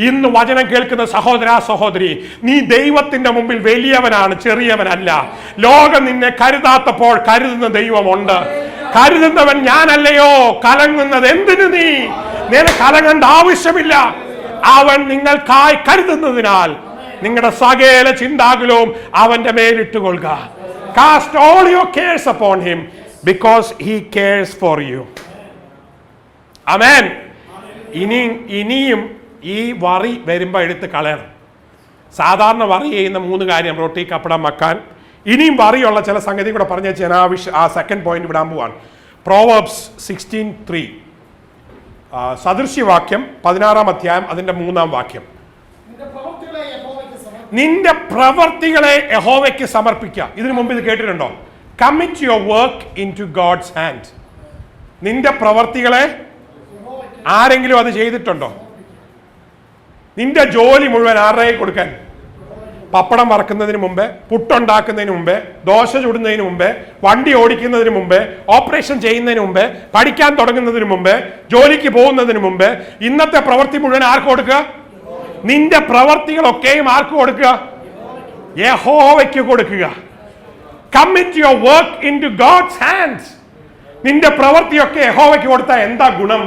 ഇന്ന് വചനം കേൾക്കുന്ന സഹോദര സഹോദരി, നീ ദൈവത്തിന്റെ മുമ്പിൽ വലിയവനാണ്, ചെറിയവനല്ല. ലോകം നിന്നെ കരുതാത്തപ്പോൾ കരുതുന്ന ദൈവമുണ്ട്. കരുതുന്നവൻ ഞാനല്ലയോ? കലങ്ങുന്നത് എന്തിനു നീ? നിനക്ക് കലങ്ങേണ്ട ആവശ്യമില്ല. അവൻ നിങ്ങൾക്കായി കരുതുന്നതിനാൽ നിങ്ങളുടെ സകല ചിന്താകുലവും അവന്റെ മേലിട്ടുകൊള്ളുക. Cast all your cares upon him because he cares for you. Amen. ഇനിയും ഈ വറി വരുമ്പോൾ എടുത്ത് കളയണം. സാധാരണ വറി ചെയ്യുന്ന 3 കാര്യം, റൊട്ടി കപ്പട മക്കാൻ. ഇനിയും വറിയുള്ള ചില സംഗതി കൂടെ പറഞ്ഞു വെച്ചാൽ ആ സെക്കൻഡ് പോയിന്റ് വിടാൻ പോവാണ്. പ്രോവേർബ്സ് 16:3, സദൃശ്യവാക്യം 16-ാം അധ്യായം അതിന്റെ 3-ാം വാക്യം. നിന്റെ പ്രവർത്തികളെ യഹോവയ്ക്ക് സമർപ്പിക്കുക. ഇതിനു മുമ്പ് ഇത് കേട്ടിട്ടുണ്ടോ? Commit your work into God's hand. നിന്റെ പ്രവർത്തികളെ ആരെങ്കിലും അത് ചെയ്തിട്ടുണ്ടോ? നിന്റെ ജോലി മുഴുവൻ ആരുടെ കൊടുക്കാൻ? പപ്പടം വറക്കുന്നതിന് മുമ്പേ, പുട്ടുണ്ടാക്കുന്നതിന് മുമ്പേ, ദോശ ചുടുന്നതിന് മുമ്പേ, വണ്ടി ഓടിക്കുന്നതിന് മുമ്പേ, ഓപ്പറേഷൻ ചെയ്യുന്നതിന് മുമ്പേ, പഠിക്കാൻ തുടങ്ങുന്നതിന് മുമ്പേ, ജോലിക്ക് പോകുന്നതിന് മുമ്പേ, ഇന്നത്തെ പ്രവൃത്തി മുഴുവൻ ആർക്ക് കൊടുക്കുക? നിന്റെ പ്രവർത്തികളൊക്കെയും ആർക്ക് കൊടുക്കുക? യഹോവയ്ക്ക് കൊടുക്കുക. Commit your work into God's hands. നിന്റെ പ്രവൃത്തിയൊക്കെ യഹോവയ്ക്ക് കൊടുത്താൽ എന്താ ഗുണം?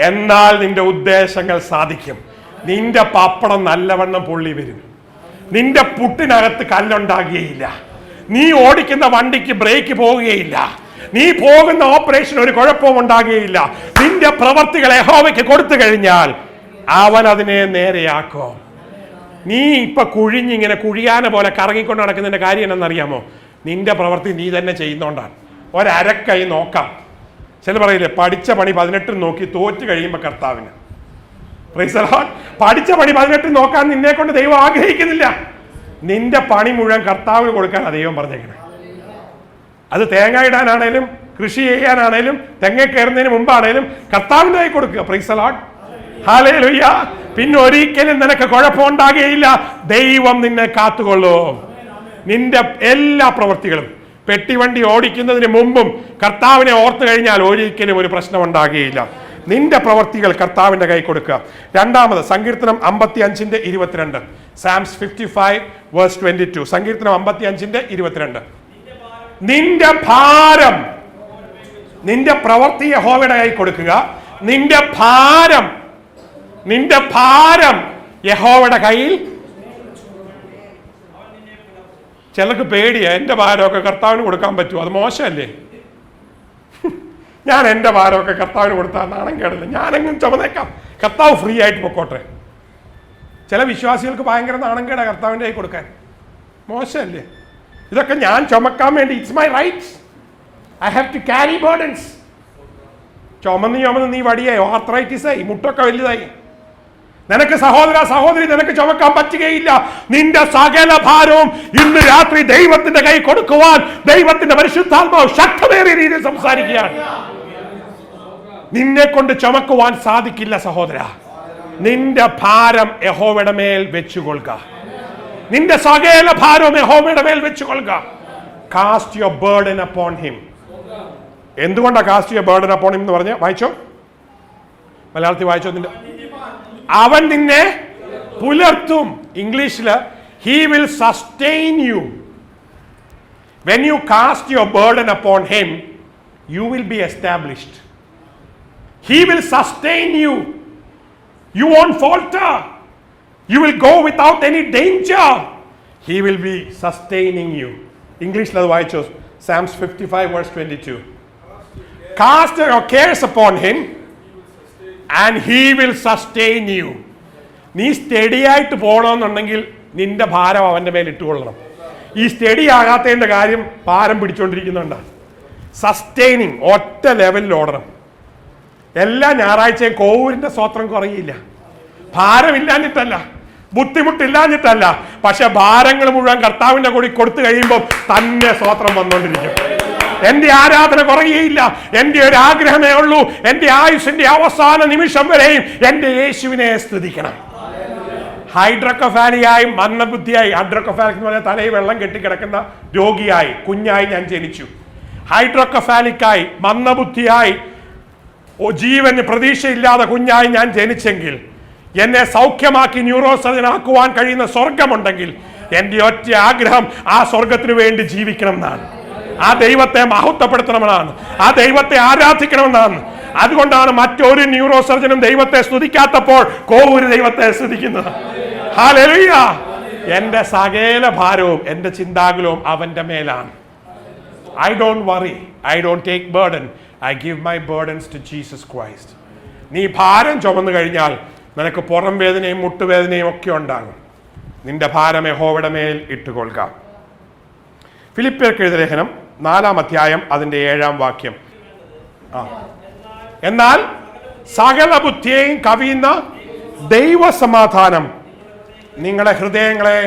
എന്നാൽ നിന്റെ ഉദ്ദേശങ്ങൾ സാധിക്കും. നിന്റെ പപ്പടം നല്ലവണ്ണം പൊള്ളി വരും. നിന്റെ പുട്ടിനകത്ത് കല്ലുണ്ടാകുകയില്ല. നീ ഓടിക്കുന്ന വണ്ടിക്ക് ബ്രേക്ക് പോവുകയില്ല. നീ പോകുന്ന ഓപ്പറേഷൻ ഒരു കുഴപ്പവും ഉണ്ടാകുകയില്ല. നിന്റെ പ്രവർത്തികൾ യഹോവയ്ക്ക് കൊടുത്തു കഴിഞ്ഞാൽ അവൻ അതിനെ നേരെയാക്കും. നീ ഇപ്പൊ കുഴിഞ്ഞിങ്ങനെ കുഴിയാന പോലെ കറങ്ങിക്കൊണ്ട് നടക്കുന്നതിന്റെ കാര്യം എന്നറിയാമോ? നിന്റെ പ്രവൃത്തി നീ തന്നെ ചെയ്യുന്നോണ്ടാണ്. ഒരരക്കൈ നോക്കാം. ചില പറയില്ലേ, പഠിച്ച പണി 18 നോക്കി തോറ്റ് കഴിയുമ്പോൾ കർത്താവിന്. Price the Lord. പഠിച്ച പണി 18 നോക്കാൻ നിന്നെ കൊണ്ട് ദൈവം ആഗ്രഹിക്കുന്നില്ല. നിന്റെ പണി മുഴുവൻ കർത്താവിന് കൊടുക്കാനാണ് ദൈവം പറഞ്ഞേക്കണേ. അത് തേങ്ങ ഇടാനാണേലും കൃഷി ചെയ്യാനാണേലും തെങ്ങ കയറുന്നതിന് മുമ്പാണേലും കർത്താവിൻ്റെ കൈ കൊടുക്കുക. Price the Lord. ഹല്ലേലൂയ. പിന്നെ ഒരിക്കലും നിനക്ക് കുഴപ്പമുണ്ടാകുകയില്ല. ദൈവം നിന്നെ കാത്തുകൊള്ളും. നിന്റെ എല്ലാ പ്രവൃത്തികളും, പെട്ടിവണ്ടി ഓടിക്കുന്നതിന് മുമ്പും കർത്താവിനെ ഓർത്തു കഴിഞ്ഞാൽ ഒരിക്കലും ഒരു പ്രശ്നം ഉണ്ടാകുകയില്ല. നിന്റെ പ്രവൃത്തികൾ കർത്താവിന്റെ കൈ കൊടുക്കുക. രണ്ടാമത് സങ്കീർത്തനം 55:22, സാംസ് 55:22. സങ്കീർത്തനം 55:22. നിന്റെ ഭാരം, നിന്റെ പ്രവൃത്തി യഹോവയുടെ കൈ കൊടുക്കുക. നിന്റെ ഭാരം യഹോവയുടെ കയ്യിൽ. ചിലർക്ക് പേടിയാ, എൻ്റെ ഭാരമൊക്കെ കർത്താവിന് കൊടുക്കാൻ പറ്റുമോ? അത് മോശമല്ലേ? ഞാൻ എൻ്റെ ഭാരമൊക്കെ കർത്താവിന് കൊടുത്താൽ നാണം കേടില്ല, ഞാനെങ്ങും ചുമന്നേക്കാം, കർത്താവ് ഫ്രീ ആയിട്ട് പൊക്കോട്ടെ. ചില വിശ്വാസികൾക്ക് ഭയങ്കര നാണം കേടാ കർത്താവിൻ്റെ കൈ കൊടുക്കാൻ. മോശമല്ലേ? ഇതൊക്കെ ഞാൻ ചുമക്കാൻ വേണ്ടി, it's my rights, I have to carry burdens. ചുമന്ന് നീ വടിയായി, ആർത്രൈറ്റിസായി, മുട്ടൊക്കെ വലുതായി. നിനക്ക് സഹോദര സഹോദരി, നിനക്ക് ചുമക്കാൻ പറ്റുകയില്ല. നിന്റെ സകല ഭാരവും ഇന്ന് രാത്രി ദൈവത്തിന്റെ കൈ കൊടുക്കുവാൻ ദൈവത്തിന്റെ പരിശുദ്ധാത്മാവ് ശക്തമേറിയ രീതിയിൽ സംസാരിക്കുകയാണ്. നിന്നെ കൊണ്ട് ചുമക്കുവാൻ സാധിക്കില്ല സഹോദര. നിന്റെ ഭാരം യഹോവയുടെ മേൽ വെച്ചുകൊള്ളുക. നിന്റെ സകല ഭാരവും യഹോവയുടെ മേൽ വെച്ചുകൊള്ളുക. Cast your burden upon him. എന്തുകൊണ്ടാണ് cast your burden upon him എന്ന് പറഞ്ഞ? വായിച്ചോ, മലയാളത്തിൽ വായിച്ചോ. അവൻ നിന്നെ പുലർത്തും. ഇംഗ്ലീഷില് he will sustain you. When you cast your burden upon him, you will be established. He will sustain you. You won't falter. You will go without any danger. He will be sustaining you. English അത് വായിച്ചോ. Psalms 55 verse 22. Cast your cares upon him and he will sustain you. നീ study ആയിട്ട് പോകണമെന്നുണ്ടെങ്കിൽ നിന്റെ ഭാരം അവന്റെ മേൽ ഇട്ടുകൊള്ളണം. ഈ സ്റ്റഡി ആകാത്തതിന്റെ കാര്യം ഭാരം പിടിച്ചോണ്ടിരിക്കുന്നുണ്ടാണ്. സസ്റ്റൈനിങ് ഒറ്റ ലെവലിൽ ഓടണം. എല്ലാ ഞായറാഴ്ചയും കോവൂരിന്റെ സ്വത്രം കുറയില്ല. ഭാരമില്ലാഞ്ഞിട്ടല്ല, ബുദ്ധിമുട്ടില്ലാഞ്ഞിട്ടല്ല, പക്ഷെ ഭാരങ്ങൾ മുഴുവൻ കർത്താവിന്റെ കൂടി കൊടുത്തു കഴിയുമ്പോൾ തന്നെ സ്വത്രം വന്നുകൊണ്ടിരിക്കും. എന്റെ ആരാധന കുറയുകയില്ല. എന്റെ ഒരു ആഗ്രഹമേ ഉള്ളൂ, എന്റെ ആയുസിന്റെ അവസാന നിമിഷം വരെയും എന്റെ യേശുവിനെ സ്തുതിക്കണം. ഹൈഡ്രോക്കഫാലിയായി മന്ദബുദ്ധിയായി, ഹൈഡ്രോക്കഫാലിക് എന്ന് പറഞ്ഞാൽ തലയിൽ വെള്ളം കെട്ടിക്കിടക്കുന്ന രോഗിയായി കുഞ്ഞായി ഞാൻ ജനിച്ചു. ഹൈഡ്രോക്കഫാലിക്കായി മന്ദബുദ്ധിയായി ജീവന് പ്രതീക്ഷയില്ലാതെ കുഞ്ഞായി ഞാൻ ജനിച്ചെങ്കിൽ, എന്നെ സൗഖ്യമാക്കി ന്യൂറോ സർജൻ ആക്കുവാൻ കഴിയുന്ന സ്വർഗമുണ്ടെങ്കിൽ എൻ്റെ ഒറ്റ ആഗ്രഹം ആ സ്വർഗത്തിന് വേണ്ടി ജീവിക്കണം എന്നാണ്. ആ ദൈവത്തെ മഹത്വപ്പെടുത്തണമെന്നാണ്, ആ ദൈവത്തെ ആരാധിക്കണമെന്നാണ്. അതുകൊണ്ടാണ് മറ്റൊരു ന്യൂറോ സർജനും ദൈവത്തെ സ്തുതിക്കാത്തപ്പോൾ കോവൂര് ദൈവത്തെ സ്തുതിക്കുന്നത്. ഹല്ലേലൂയ. എന്റെ സകല ഭാരവും എന്റെ ചിന്താകുലവും അവന്റെ മേലാണ്. I don't worry, I don't take burden, I give my burdens to Jesus Christ. നീ ഭാരം ചുമന്നു കഴിഞ്ഞാൽ നിനക്ക് പുറം വേദനയും മുട്ടുവേദനയും ഒക്കെ ഉണ്ടാകും. നിന്റെ ഭാരം യഹോവയുടെ മേൽ ഇട്ടുകൊള്ളുക. ഫിലിപ്പിയർക്ക് എഴുതിയ ലേഖനം 4-ാം അധ്യായം അതിന്റെ 7-ാം വാക്യം. എന്നാൽ സകല ബുദ്ധിയെയും കവിയുന്ന ദൈവസമാധാനം നിങ്ങളുടെ ഹൃദയങ്ങളെ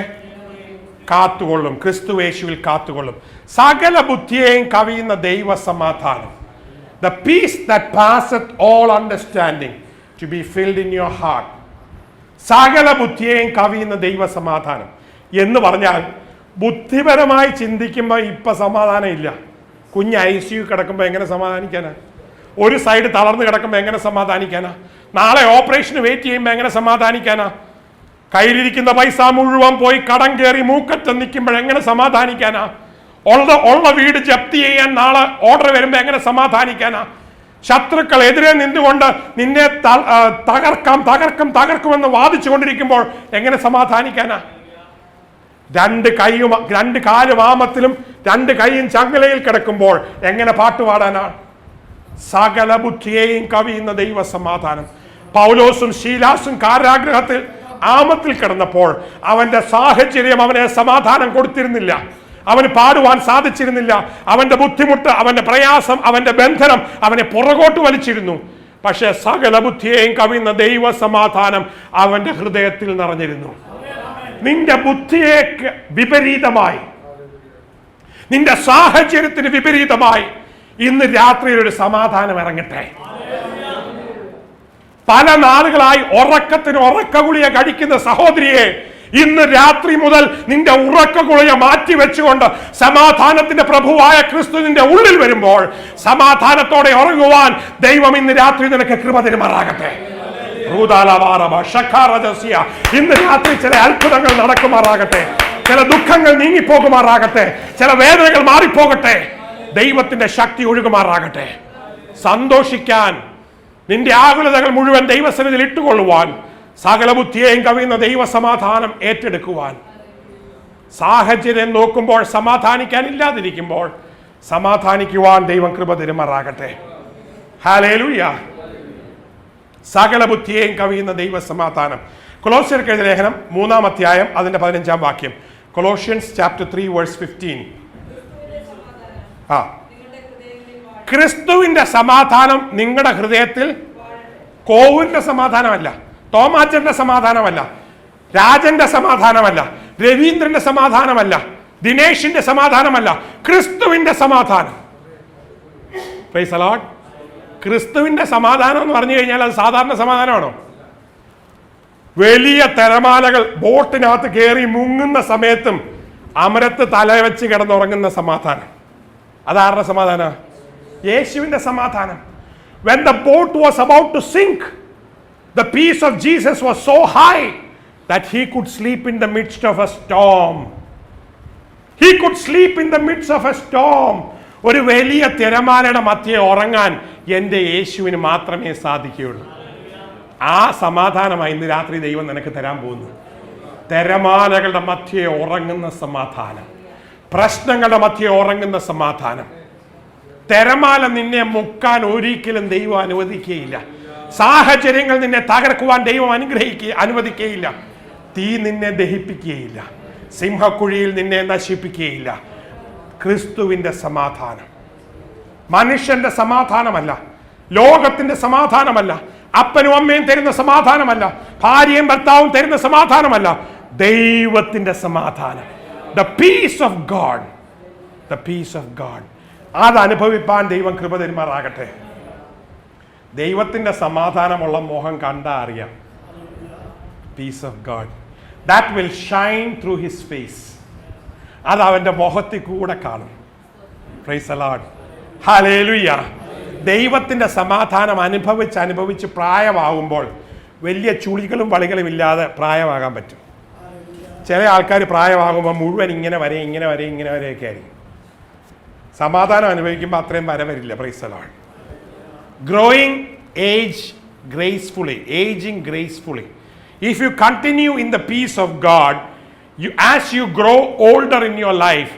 കാത്തുകൊള്ളും, ക്രിസ്തുയേശുവിൽ കാത്തുകൊള്ളും. സകല ബുദ്ധിയെയും കവിയുന്ന ദൈവസമാധാനം, the peace that passeth all understanding to be filled in your heart. സകല ബുദ്ധിയെയും കവിയുന്ന ദൈവസമാധാനം എന്ന് പറഞ്ഞാൽ ബുദ്ധിപരമായി ചിന്തിക്കുമ്പോൾ ഇപ്പൊ സമാധാനം ഇല്ല. കുഞ്ഞ് ICU കിടക്കുമ്പോൾ എങ്ങനെ സമാധാനിക്കാനാ? ഒരു സൈഡ് തളർന്ന് കിടക്കുമ്പോൾ എങ്ങനെ സമാധാനിക്കാനാ? നാളെ ഓപ്പറേഷന് വെയിറ്റ് ചെയ്യുമ്പോൾ എങ്ങനെ സമാധാനിക്കാനാ? കയ്യിലിരിക്കുന്ന പൈസ മുഴുവൻ പോയി കടം കയറി മൂക്കറ്റം നിൽക്കുമ്പോൾ എങ്ങനെ സമാധാനിക്കാനാ? ഉള്ള വീട് ജപ്തി ചെയ്യാൻ നാളെ ഓർഡർ വരുമ്പോൾ എങ്ങനെ സമാധാനിക്കാനാ? ശത്രുക്കൾ എതിരെ നിന്നുകൊണ്ട് നിന്നെ തകർക്കുമെന്ന് വാദിച്ചു കൊണ്ടിരിക്കുമ്പോൾ എങ്ങനെ സമാധാനിക്കാനാ? രണ്ട് കാലും ആമത്തിലും 2 കൈയും ചങ്ങലയിൽ കിടക്കുമ്പോൾ എങ്ങനെ പാട്ടുപാടാനാണ്? സകല ബുദ്ധിയെയും കവിയുന്ന ദൈവസമാധാനം. പൗലോസും ശീലാസും കാരാഗ്രഹത്തിൽ ആമത്തിൽ കിടന്നപ്പോൾ അവന്റെ സാഹചര്യം അവനെ സമാധാനം കൊടുത്തിരുന്നില്ല. അവന് പാടുവാൻ സാധിച്ചിരുന്നില്ല. അവന്റെ ബുദ്ധിമുട്ട്, അവന്റെ പ്രയാസം, അവന്റെ ബന്ധനം അവനെ പുറകോട്ട് വലിച്ചിരുന്നു. പക്ഷെ സകല ബുദ്ധിയെയും കവിയുന്ന ദൈവ സമാധാനം അവന്റെ ഹൃദയത്തിൽ നിറഞ്ഞിരുന്നു. നിന്റെ ബുദ്ധിയെ വിപരീതമായി, നിന്റെ സാഹചര്യത്തിന് വിപരീതമായി ഇന്ന് രാത്രിയിൽ ഒരു സമാധാനം ഇറങ്ങട്ടെ. പല നാളുകളായി ഉറക്കത്തിന് ഉറക്കഗുളിക കഴിക്കുന്ന സഹോദരിയെ, ഇന്ന് രാത്രി മുതൽ നിന്റെ ഉറക്കഗുളിക മാറ്റി വെച്ചുകൊണ്ട് സമാധാനത്തിന്റെ പ്രഭുവായ ക്രിസ്തു നിന്റെ ഉള്ളിൽ വരുമ്പോൾ സമാധാനത്തോടെ ഉറങ്ങുവാൻ ദൈവം ഇന്ന് രാത്രി നിനക്ക് കൃപ തരുമാറാകട്ടെ. ഇന്ന് രാത്രി ചില അത്ഭുതങ്ങൾ നടക്കുമാറാകട്ടെ, ചില ദുഃഖങ്ങൾ നീങ്ങിപ്പോകുമാറാകട്ടെ, ചില വേദനകൾ മാറിപ്പോകട്ടെ, ദൈവത്തിന്റെ ശക്തി ഒഴുകുമാറാകട്ടെ. സന്തോഷിക്കാൻ, നിന്റെ ആകുലതകൾ മുഴുവൻ ദൈവസന്നിധിയിൽ ഇട്ടുകൊള്ളുവാൻ, സകല ബുദ്ധിയെയും കവിയുന്ന ദൈവസമാധാനം ഏറ്റെടുക്കുവാൻ. സാഹചര്യം നോക്കുമ്പോൾ സമാധാനിക്കാൻ ഇല്ലാതിരിക്കുമ്പോൾ സമാധാനിക്കുവാൻ ദൈവം കൃപ തരുമാറാകട്ടെ. ഹല്ലേലൂയ. സകല ബുദ്ധിയെയും കവിയുന്ന ദൈവസമാധാനം. കൊലോസ്യർക്ക് എഴുതിയ ലേഖനം 3-ാം അധ്യായം അതിന്റെ 15-ാം വാക്യം. Colossians chapter 3 verse 15. ക്രിസ്തുവിന്റെ സമാധാനം നിങ്ങളുടെ ഹൃദയത്തിൽ, കോവൂരിന്റെ സമാധാനമല്ല, തോമാച്ചന്റെ സമാധാനമല്ല, രാജന്റെ സമാധാനമല്ല, രവീന്ദ്രന്റെ സമാധാനമല്ല, ദിനേശിന്റെ സമാധാനമല്ല, ക്രിസ്തുവിന്റെ സമാധാനം. Price the Lord. ക്രിസ്തുവിന്റെ സമാധാനം എന്ന് പറഞ്ഞു കഴിഞ്ഞാൽ അത് സാധാരണ സമാധാനമാണോ? വലിയ തിരമാലകൾ ബോട്ടിനകത്ത് കയറി മുങ്ങുന്ന സമയത്തും അമരത്ത് തലവെച്ച് കിടന്നുറങ്ങുന്ന സമാധാനം. അതാരുടെ സമാധാനം? യേശുവിന്റെ സമാധാനം. When the boat was about to sink, the peace of Jesus was so high that he could sleep in the midst of a storm. He could sleep in the midst of a storm. ഒരു വലിയ തിരമാലയുടെ മധ്യേ ഉറങ്ങാൻ എൻ്റെ യേശുവിന് മാത്രമേ സാധിക്കുകയുള്ളൂ. ആ സമാധാനമായി ഇന്ന് രാത്രി ദൈവം നിനക്ക് തരാൻ പോകുന്നു. തിരമാലകളുടെ മധ്യേ ഉറങ്ങുന്ന സമാധാനം, പ്രശ്നങ്ങളുടെ മധ്യേ ഉറങ്ങുന്ന സമാധാനം. തിരമാല നിന്നെ മുക്കാൻ ഒരിക്കലും ദൈവം അനുവദിക്കുകയില്ല. സാഹചര്യങ്ങൾ നിന്നെ തകർക്കുവാൻ ദൈവം അനുവദിക്കുകയില്ല. തീ നിന്നെ ദഹിപ്പിക്കുകയില്ല. സിംഹക്കുഴിയിൽ നിന്നെ നശിപ്പിക്കുകയില്ല. ക്രിസ്തുവിന്റെ സമാധാനം, മനുഷ്യന്റെ സമാധാനമല്ല, ലോകത്തിന്റെ സമാധാനമല്ല, അപ്പനും അമ്മയും തരുന്ന സമാധാനമല്ല, ഭാര്യയും ഭർത്താവും തരുന്ന സമാധാനമല്ല, ദൈവത്തിന്റെ സമാധാനം. The peace of God, the peace of God. അത് അനുഭവിപ്പാൻ ദൈവം കൃപ തരുമാറാകട്ടെ. ദൈവത്തിന്റെ സമാധാനമുള്ള മോഹം കണ്ടാ അറിയാം. Peace of God that will shine through his face. അത് അവന്റെ മുഖത്തിൽ കൂടെ കാണും. Praise the Lord. Hallelujah. ദൈവത്തിന്റെ സമാധാനം അനുഭവിച്ച് പ്രായമാകുമ്പോൾ വലിയ ചുളികളും വളികളും ഇല്ലാതെ പ്രായമാകാൻ പറ്റും. ചില ആൾക്കാർ പ്രായമാകുമ്പോൾ മുഴുവൻ ഇങ്ങനെ വരെയൊക്കെ ആയിരിക്കും. സമാധാനം അനുഭവിക്കുമ്പോൾ അത്രയും വരില്ല. Praise the Lord. Growing aging gracefully. If you continue in the peace of God, as you grow older in your life,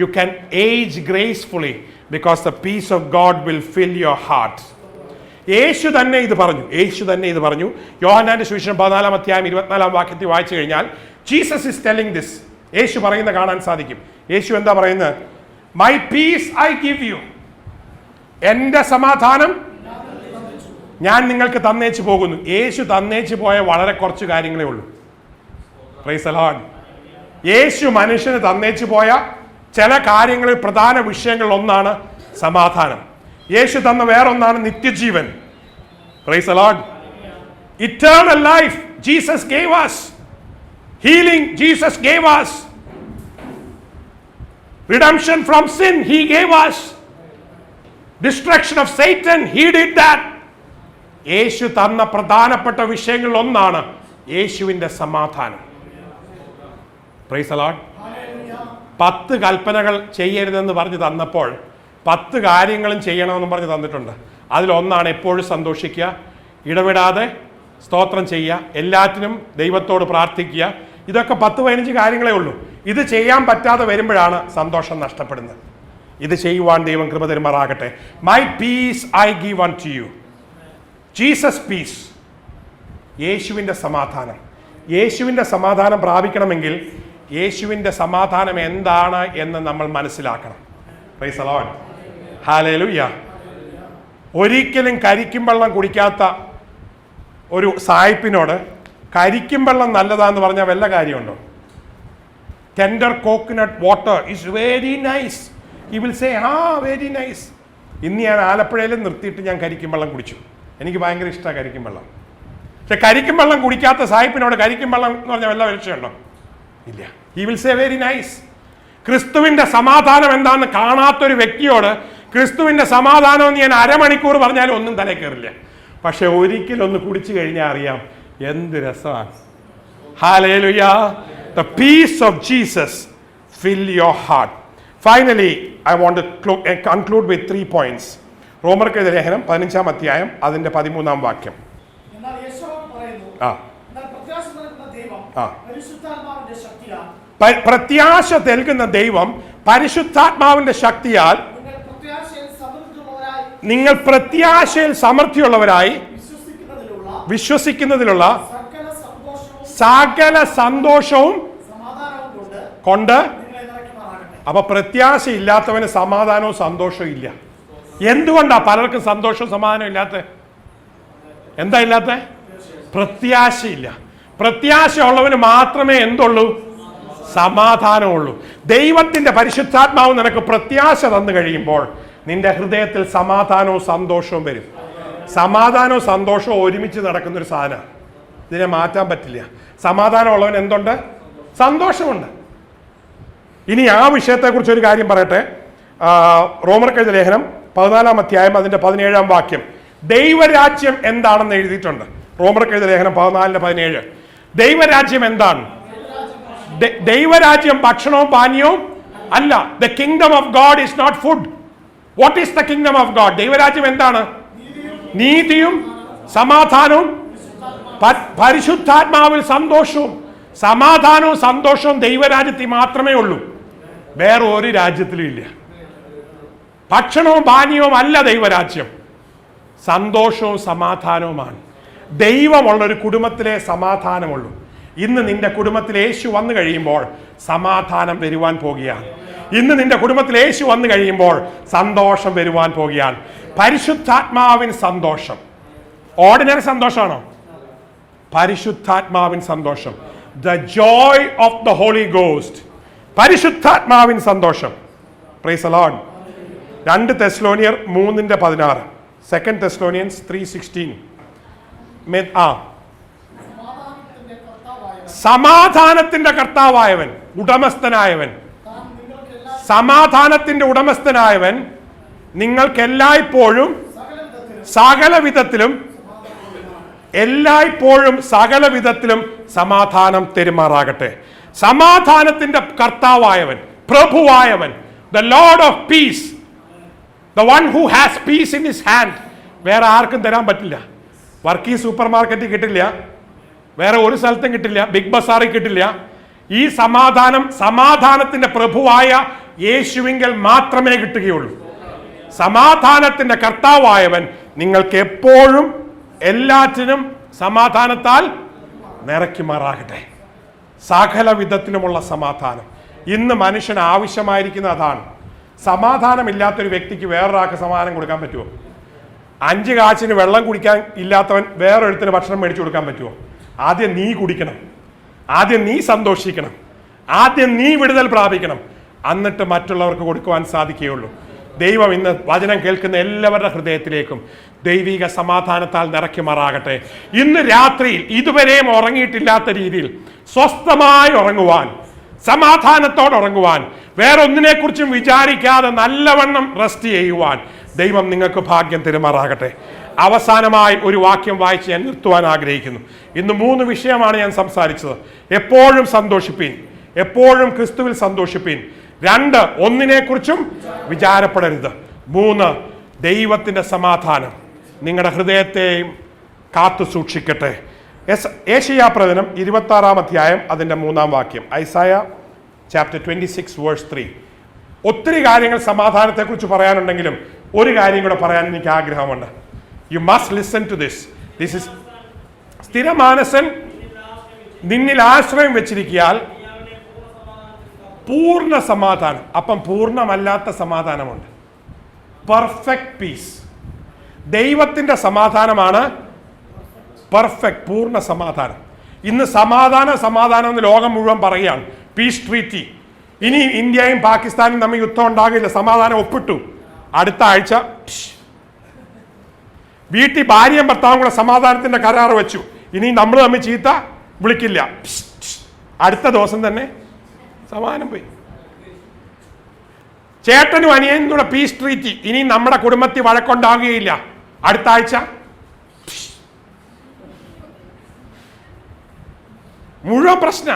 you can age gracefully because the peace of God will fill your heart. യേശു തന്നെ ഇത് പറഞ്ഞു. യോഹന്നാന്റെ സുവിശേഷം 14-ാം അധ്യായം 24-ാം വാക്യത്തിൽ വായിച്ചു കഴിഞ്ഞാൽ Jesus is telling this. യേശു പറയുന്നത് കാണാൻ സാധിക്കും. യേശു എന്താ പറയുന്നത്? My peace I give you. എൻ്റെ സമാധാനം ഞാൻ നിങ്ങൾക്ക് തന്നേച്ചു പോകുന്നു. യേശു തന്നേച്ചു പോയ വളരെ കുറച്ച് കാര്യങ്ങളേ ഉള്ളൂ. Price the Lord. യേശു മനുഷ്യന് തന്നേച്ചു പോയ ചില കാര്യങ്ങളിൽ പ്രധാന വിഷയങ്ങളിൽ ഒന്നാണ് സമാധാനം. യേശു തന്ന വേറൊന്നാണ് നിത്യജീവൻ. Price the Lord. Eternal life Jesus gave us. Healing Jesus gave us. Redemption from sin he gave us. Destruction of Satan he did that. യേശു തന്ന പ്രധാനപ്പെട്ട വിഷയങ്ങളിൽ ഒന്നാണ് യേശുവിന്റെ സമാധാനം. Price the Lord. 10 കൽപ്പനകൾ ചെയ്യരുതെന്ന് പറഞ്ഞ് തന്നപ്പോൾ 10 കാര്യങ്ങളും ചെയ്യണമെന്ന് പറഞ്ഞ് തന്നിട്ടുണ്ട്. അതിലൊന്നാണ് എപ്പോഴും സന്തോഷിക്കുക, ഇടവിടാതെ സ്തോത്രം ചെയ്യുക, എല്ലാറ്റിനും ദൈവത്തോട് പ്രാർത്ഥിക്കുക. ഇതൊക്കെ 10-15 കാര്യങ്ങളേ ഉള്ളൂ. ഇത് ചെയ്യാൻ പറ്റാതെ വരുമ്പോഴാണ് സന്തോഷം നഷ്ടപ്പെടുന്നത്. ഇത് ചെയ്യുവാൻ ദൈവം കൃപ തരുമാറാകട്ടെ. My peace I give unto you. Jesus peace. യേശുവിൻ്റെ സമാധാനം. യേശുവിൻ്റെ സമാധാനം പ്രാപിക്കണമെങ്കിൽ യേശുവിൻ്റെ സമാധാനം എന്താണ് എന്ന് നമ്മൾ മനസ്സിലാക്കണം. Price the Lord. ഹല്ലേലൂയ. ഒരിക്കലും കരിക്കും വെള്ളം കുടിക്കാത്ത ഒരു സായിപ്പിനോട് കരിക്കും വെള്ളം നല്ലതാന്ന് പറഞ്ഞാൽ വല്ല കാര്യമുണ്ടോ? Tender coconut water is very nice. He will say very nice. ഇന്ന് ഞാൻ ആലപ്പുഴയിൽ നിർത്തിയിട്ട് ഞാൻ കരിക്കും വെള്ളം കുടിച്ചു. എനിക്ക് ഭയങ്കര ഇഷ്ടമാണ് കരിക്കും വെള്ളം. പക്ഷെ കരിക്കും വെള്ളം കുടിക്കാത്ത സായിപ്പിനോട് കരിക്കും വെള്ളം എന്ന് പറഞ്ഞാൽ വല്ല വിഷയമുണ്ടോ? ഇല്ല. He will say very nice. ക്രിസ്തുവിന്റെ സമാധാനം എന്താണെന്ന് കാണാത്തൊരു വ്യക്തിയോട് ക്രിസ്തുവിന്റെ സമാധാനം എന്ന് ഞാൻ അരമണിക്കൂർ പറഞ്ഞാലും ഒന്നും തലേ കയറില്ല. പക്ഷെ ഒരിക്കലൊന്ന് കുടിച്ചു കഴിഞ്ഞാൽ അറിയാം എന്ത് രസമാണ്. Hallelujah. The peace of Jesus fill your heart. Finally, I want to conclude with 3 points. റോമർക്കെഴുതിയ ലേഖനം 15-ാം അധ്യായം അതിന്റെ 13-ാം വാക്യം. പ്രത്യാശ നൽകുന്ന ദൈവം പരിശുദ്ധാത്മാവിന്റെ ശക്തിയാൽ നിങ്ങൾ പ്രത്യാശയിൽ സമൃദ്ധിയുള്ളവരായി വിശ്വസിക്കുന്നതിലുള്ള സകല സന്തോഷവും കൊണ്ട്. അപ്പൊ പ്രത്യാശ ഇല്ലാത്തവന് സമാധാനവും സന്തോഷവും ഇല്ല. എന്തുകൊണ്ടാ പലർക്കും സന്തോഷവും സമാധാനവും ഇല്ലാത്ത? എന്താ ഇല്ലാത്ത? പ്രത്യാശയില്ല. പ്രത്യാശ ഉള്ളവന് മാത്രമേ എന്തുള്ളൂ? സമാധാനമുള്ളൂ. ദൈവത്തിന്റെ പരിശുദ്ധാത്മാവ് നിനക്ക് പ്രത്യാശ തന്നു കഴിയുമ്പോൾ നിന്റെ ഹൃദയത്തിൽ സമാധാനവും സന്തോഷവും വരും. സമാധാനവും സന്തോഷവും ഒരുമിച്ച് നടക്കുന്നൊരു സാധനമാണ്. ഇതിനെ മാറ്റാൻ പറ്റില്ല. സമാധാനമുള്ളവൻ എന്തുണ്ട്? സന്തോഷമുണ്ട്. ഇനി ആ വിഷയത്തെക്കുറിച്ച് ഒരു കാര്യം പറയട്ടെ. റോമർക്കെഴുതിയ ലേഖനം 14-ാം അധ്യായം അതിന്റെ 17-ാം വാക്യം. ദൈവരാജ്യം എന്താണെന്ന് എഴുതിയിട്ടുണ്ട്. റോമർക്കെഴുതിയ ലേഖനം 14:17. ദൈവരാജ്യം എന്താണ്? ദൈവരാജ്യം ഭക്ഷണവും പാനീയവും അല്ല. The kingdom of God is not food. What is the kingdom of God? ദൈവരാജ്യം എന്താണ്? നീതിയും സമാധാനവും പരിശുദ്ധാത്മാവിൽ സന്തോഷവും. സമാധാനവും സന്തോഷവും ദൈവരാജ്യത്തിൽ മാത്രമേ ഉള്ളൂ, വേറെ ഒരു രാജ്യത്തിലും ഇല്ല. ഭക്ഷണവും പാനീയവും അല്ല ദൈവരാജ്യം, സന്തോഷവും സമാധാനവുമാണ്. ദൈവമുള്ളൊരു കുടുംബത്തിലെ സമാധാനമുള്ളൂ. ഇന്ന് നിന്റെ കുടുംബത്തിൽ യേശു വന്നു കഴിയുമ്പോൾ സമാധാനം വരുവാൻ പോകുകയാണ്. ഇന്ന് നിന്റെ കുടുംബത്തിൽ യേശു വന്നു കഴിയുമ്പോൾ സന്തോഷം വരുവാൻ പോകുകയാണ്. പരിശുദ്ധാത്മാവിൻ സന്തോഷം. ഓർഡിനറി സന്തോഷമാണോ? പരിശുദ്ധാത്മാവിൻ സന്തോഷം. The joy of the Holy Ghost. പരിശുദ്ധാത്മാവിൻ സന്തോഷം. Praise the Lord. 2 തെസ്സലോനിയർ 3:16. 2 Thessalonians 3:16. സമാധാനത്തിന്റെ കർത്താവായവൻ, ഉടമസ്ഥനായവൻ, സമാധാനത്തിന്റെ ഉടമസ്ഥനായവൻ നിങ്ങൾക്ക് എല്ലായ്പ്പോഴും സകല വിധത്തിലും സമാധാനം തെരുമാറാകട്ടെ. സമാധാനത്തിന്റെ കർത്താവായവൻ, പ്രഭുവായവൻ, the Lord of peace, the one who has peace in his hand. വേറെ ആർക്കും തരാൻ പറ്റില്ല. വർക്കി സൂപ്പർ മാർക്കറ്റിൽ കിട്ടില്ല, വേറെ ഒരു സ്ഥലത്തും കിട്ടില്ല, ബിഗ് ബസാറിൽ കിട്ടില്ല. ഈ സമാധാനത്തിന്റെ പ്രഭുവായ യേശുവിങ്കൽ മാത്രമേ കിട്ടുകയുള്ളൂ. സമാധാനത്തിന്റെ കർത്താവായവൻ നിങ്ങൾക്ക് എപ്പോഴും എല്ലാറ്റിനും സമാധാനത്താൽ നിറയ്ക്കുമാറാകട്ടെ. സകല വിധത്തിലുമുള്ള സമാധാനം. ഇന്ന് മനുഷ്യന് ആവശ്യമായിരിക്കുന്ന അതാണ്. സമാധാനമില്ലാത്തൊരു വ്യക്തിക്ക് വേറൊരാൾക്ക് സമാധാനം കൊടുക്കാൻ പറ്റുമോ? 5 കാശിന് വെള്ളം കുടിക്കാൻ ഇല്ലാത്തവൻ വേറൊരുത്തിന് ഭക്ഷണം മേടിച്ചു കൊടുക്കാൻ പറ്റുമോ? ആദ്യം നീ കുടിക്കണം, ആദ്യം നീ സന്തോഷിക്കണം, ആദ്യം നീ വിടുതൽ പ്രാപിക്കണം, എന്നിട്ട് മറ്റുള്ളവർക്ക് കൊടുക്കുവാൻ സാധിക്കുകയുള്ളൂ. ദൈവം ഇന്ന് വചനം കേൾക്കുന്ന എല്ലാവരുടെ ഹൃദയത്തിലേക്കും ദൈവിക സമാധാനത്താൽ നിറയ്ക്കുമാറാകട്ടെ. ഇന്ന് രാത്രിയിൽ ഇതുവരെയും ഉറങ്ങിയിട്ടില്ലാത്ത രീതിയിൽ സ്വസ്ഥമായി ഉറങ്ങുവാൻ, സമാധാനത്തോടെ ഉറങ്ങുവാൻ, വേറൊന്നിനെക്കുറിച്ചും വിചാരിക്കാതെ നല്ലവണ്ണം റെസ്റ്റ് ചെയ്യുവാൻ ദൈവം നിങ്ങൾക്ക് ഭാഗ്യം തരുമാറാകട്ടെ. അവസാനമായി ഒരു വാക്യം വായിച്ച് ഞാൻ നിർത്തുവാൻ ആഗ്രഹിക്കുന്നു. ഇന്ന് 3 വിഷയമാണ് ഞാൻ സംസാരിച്ചത്. എപ്പോഴും സന്തോഷിപ്പീൻ, എപ്പോഴും ക്രിസ്തുവിൽ സന്തോഷിപ്പീൻ. 2, ഒന്നിനെക്കുറിച്ചും വിചാരപ്പെടരുത്. 3, ദൈവത്തിന്റെ സമാധാനം നിങ്ങളുടെ ഹൃദയത്തെയും കാത്തു സൂക്ഷിക്കട്ടെ. ഏശയ്യാപ്രവചനം 26 അധ്യായം അതിൻ്റെ 3-ാം വാക്യം. ഐസായ ചാപ്റ്റർ 26:3. ഒത്തിരി കാര്യങ്ങൾ സമാധാനത്തെക്കുറിച്ച് പറയാനുണ്ടെങ്കിലും ഒരു കാര്യം കൂടെ പറയാൻ എനിക്ക് ആഗ്രഹമുണ്ട്. You must listen to this. This is സ്ഥിരമാനസൻ നിന്നിൽ ആശ്രയം വെച്ചിരിക്കാൻ പൂർണ്ണ സമാധാനം. അപ്പം പൂർണ്ണമല്ലാത്ത സമാധാനമുണ്ട്. Perfect peace. ദൈവത്തിന്റെ സമാധാനമാണ് പെർഫെക്റ്റ്, പൂർണ്ണ സമാധാനം. ഇന്ന് സമാധാനം എന്ന് ലോകം മുഴുവൻ പറയുകയാണ്. Peace treaty. ഇനി ഇന്ത്യയും പാകിസ്ഥാനും തമ്മിൽ യുദ്ധം ഉണ്ടാകില്ല, സമാധാനം ഒപ്പിട്ടു. അടുത്ത ആഴ്ച വീട്ടിൽ ഭാര്യയും ഭർത്താവും കൂടെ സമാധാനത്തിന്റെ കരാർ വെച്ചു. ഇനി നമ്മൾ തമ്മിൽ ചീത്ത വിളിക്കില്ല. അടുത്ത ദിവസം തന്നെ സമാധാനം പോയി. ചേട്ടനും അനിയനും കൂടെ പീസ് ട്രീറ്റി. ഇനി നമ്മുടെ കുടുംബത്തിൽ വഴക്കുണ്ടാകുകയില്ല. അടുത്ത ആഴ്ച മുഴുവൻ പ്രശ്ന.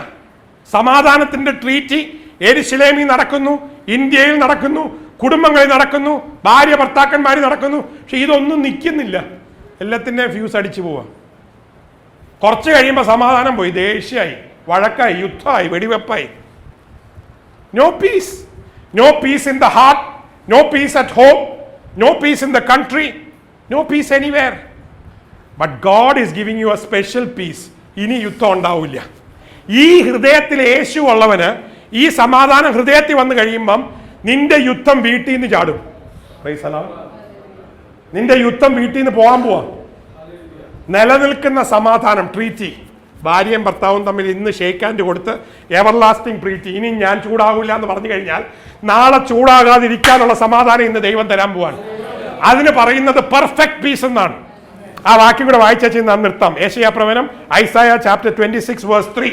സമാധാനത്തിന്റെ ട്രീറ്റി യെരുശലേമിൽ നടക്കുന്നു, ഇന്ത്യയിൽ നടക്കുന്നു, കുടുംബങ്ങളിൽ നടക്കുന്നു, ഭാര്യ ഭർത്താക്കന്മാർ നടക്കുന്നു. പക്ഷെ ഇതൊന്നും നിൽക്കുന്നില്ല. എല്ലാത്തിൻ്റെയും ഫ്യൂസ് അടിച്ചു പോവാ. കുറച്ച് കഴിയുമ്പോൾ സമാധാനം പോയി, ദേഷ്യമായി, വഴക്കായി, യുദ്ധമായി, വെടിവെപ്പായി. No peace. No peace in the heart, no peace at home, no peace in the country, no peace anywhere. But God is giving you a special peace. ഇനി യുദ്ധം ഉണ്ടാവില്ല. ഈ ഹൃദയത്തിൽ യേശു ഉള്ളവന് ഈ സമാധാനം ഹൃദയത്തിൽ വന്നു കഴിയുമ്പം നിന്റെ യുദ്ധം വീട്ടിൽ നിന്ന് ചാടും. നിന്റെ യുദ്ധം വീട്ടിൽ നിന്ന് പോകാൻ പോവാ. നിലനിൽക്കുന്ന സമാധാനം ട്രീറ്റി. ഭാര്യയും ഭർത്താവും തമ്മിൽ ഇന്ന് ഷേക്ക് ഹാൻഡ് കൊടുത്ത് എവർലാസ്റ്റിംഗ് ട്രീറ്റി. ഇനി ഞാൻ ചൂടാകില്ല എന്ന് പറഞ്ഞു കഴിഞ്ഞാൽ നാളെ ചൂടാകാതിരിക്കാനുള്ള സമാധാനം ഇന്ന് ദൈവം തരാൻ പോവാണ്. അതിന് പറയുന്നത് പെർഫെക്റ്റ് പീസ് എന്നാണ്. ആ വാക്യം കൂടെ വായിച്ചു നാം നിർത്താം. യെശയ്യാപ്രവചനം ഐസായ ചാപ്റ്റർ 26:3.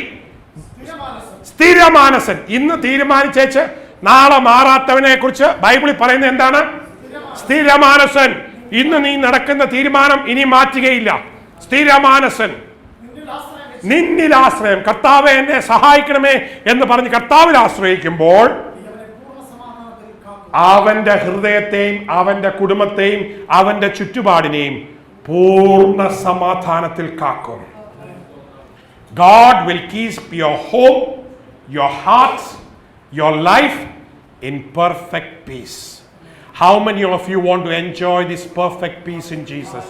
സ്ഥിരമാനസൻ. ഇന്ന് തീരുമാനിച്ചേച്ച് നാളെ മാറാത്തവനെ കുറിച്ച് ബൈബിളിൽ പറയുന്നത് എന്താണ്? സ്ഥിരമാനസൻ. ഇന്ന് നീ നടക്കുന്ന തീരുമാനം ഇനി മാറ്റുകയില്ല. സ്ഥിരമാനസൻ, നിന്നിൽ ആശ്രയം. കർത്താവെ എന്നെ സഹായിക്കണമേ എന്ന് പറഞ്ഞ് കർത്താവിൽ ആശ്രയിക്കുമ്പോൾ അവന്റെ ഹൃദയത്തെയും അവന്റെ കുടുംബത്തെയും അവന്റെ ചുറ്റുപാടിനെയും പൂർണ്ണ സമാധാനത്തിൽ കാക്കും. God will keep your home, your hearts, your life in perfect peace. How many of you want to enjoy this perfect peace in Jesus?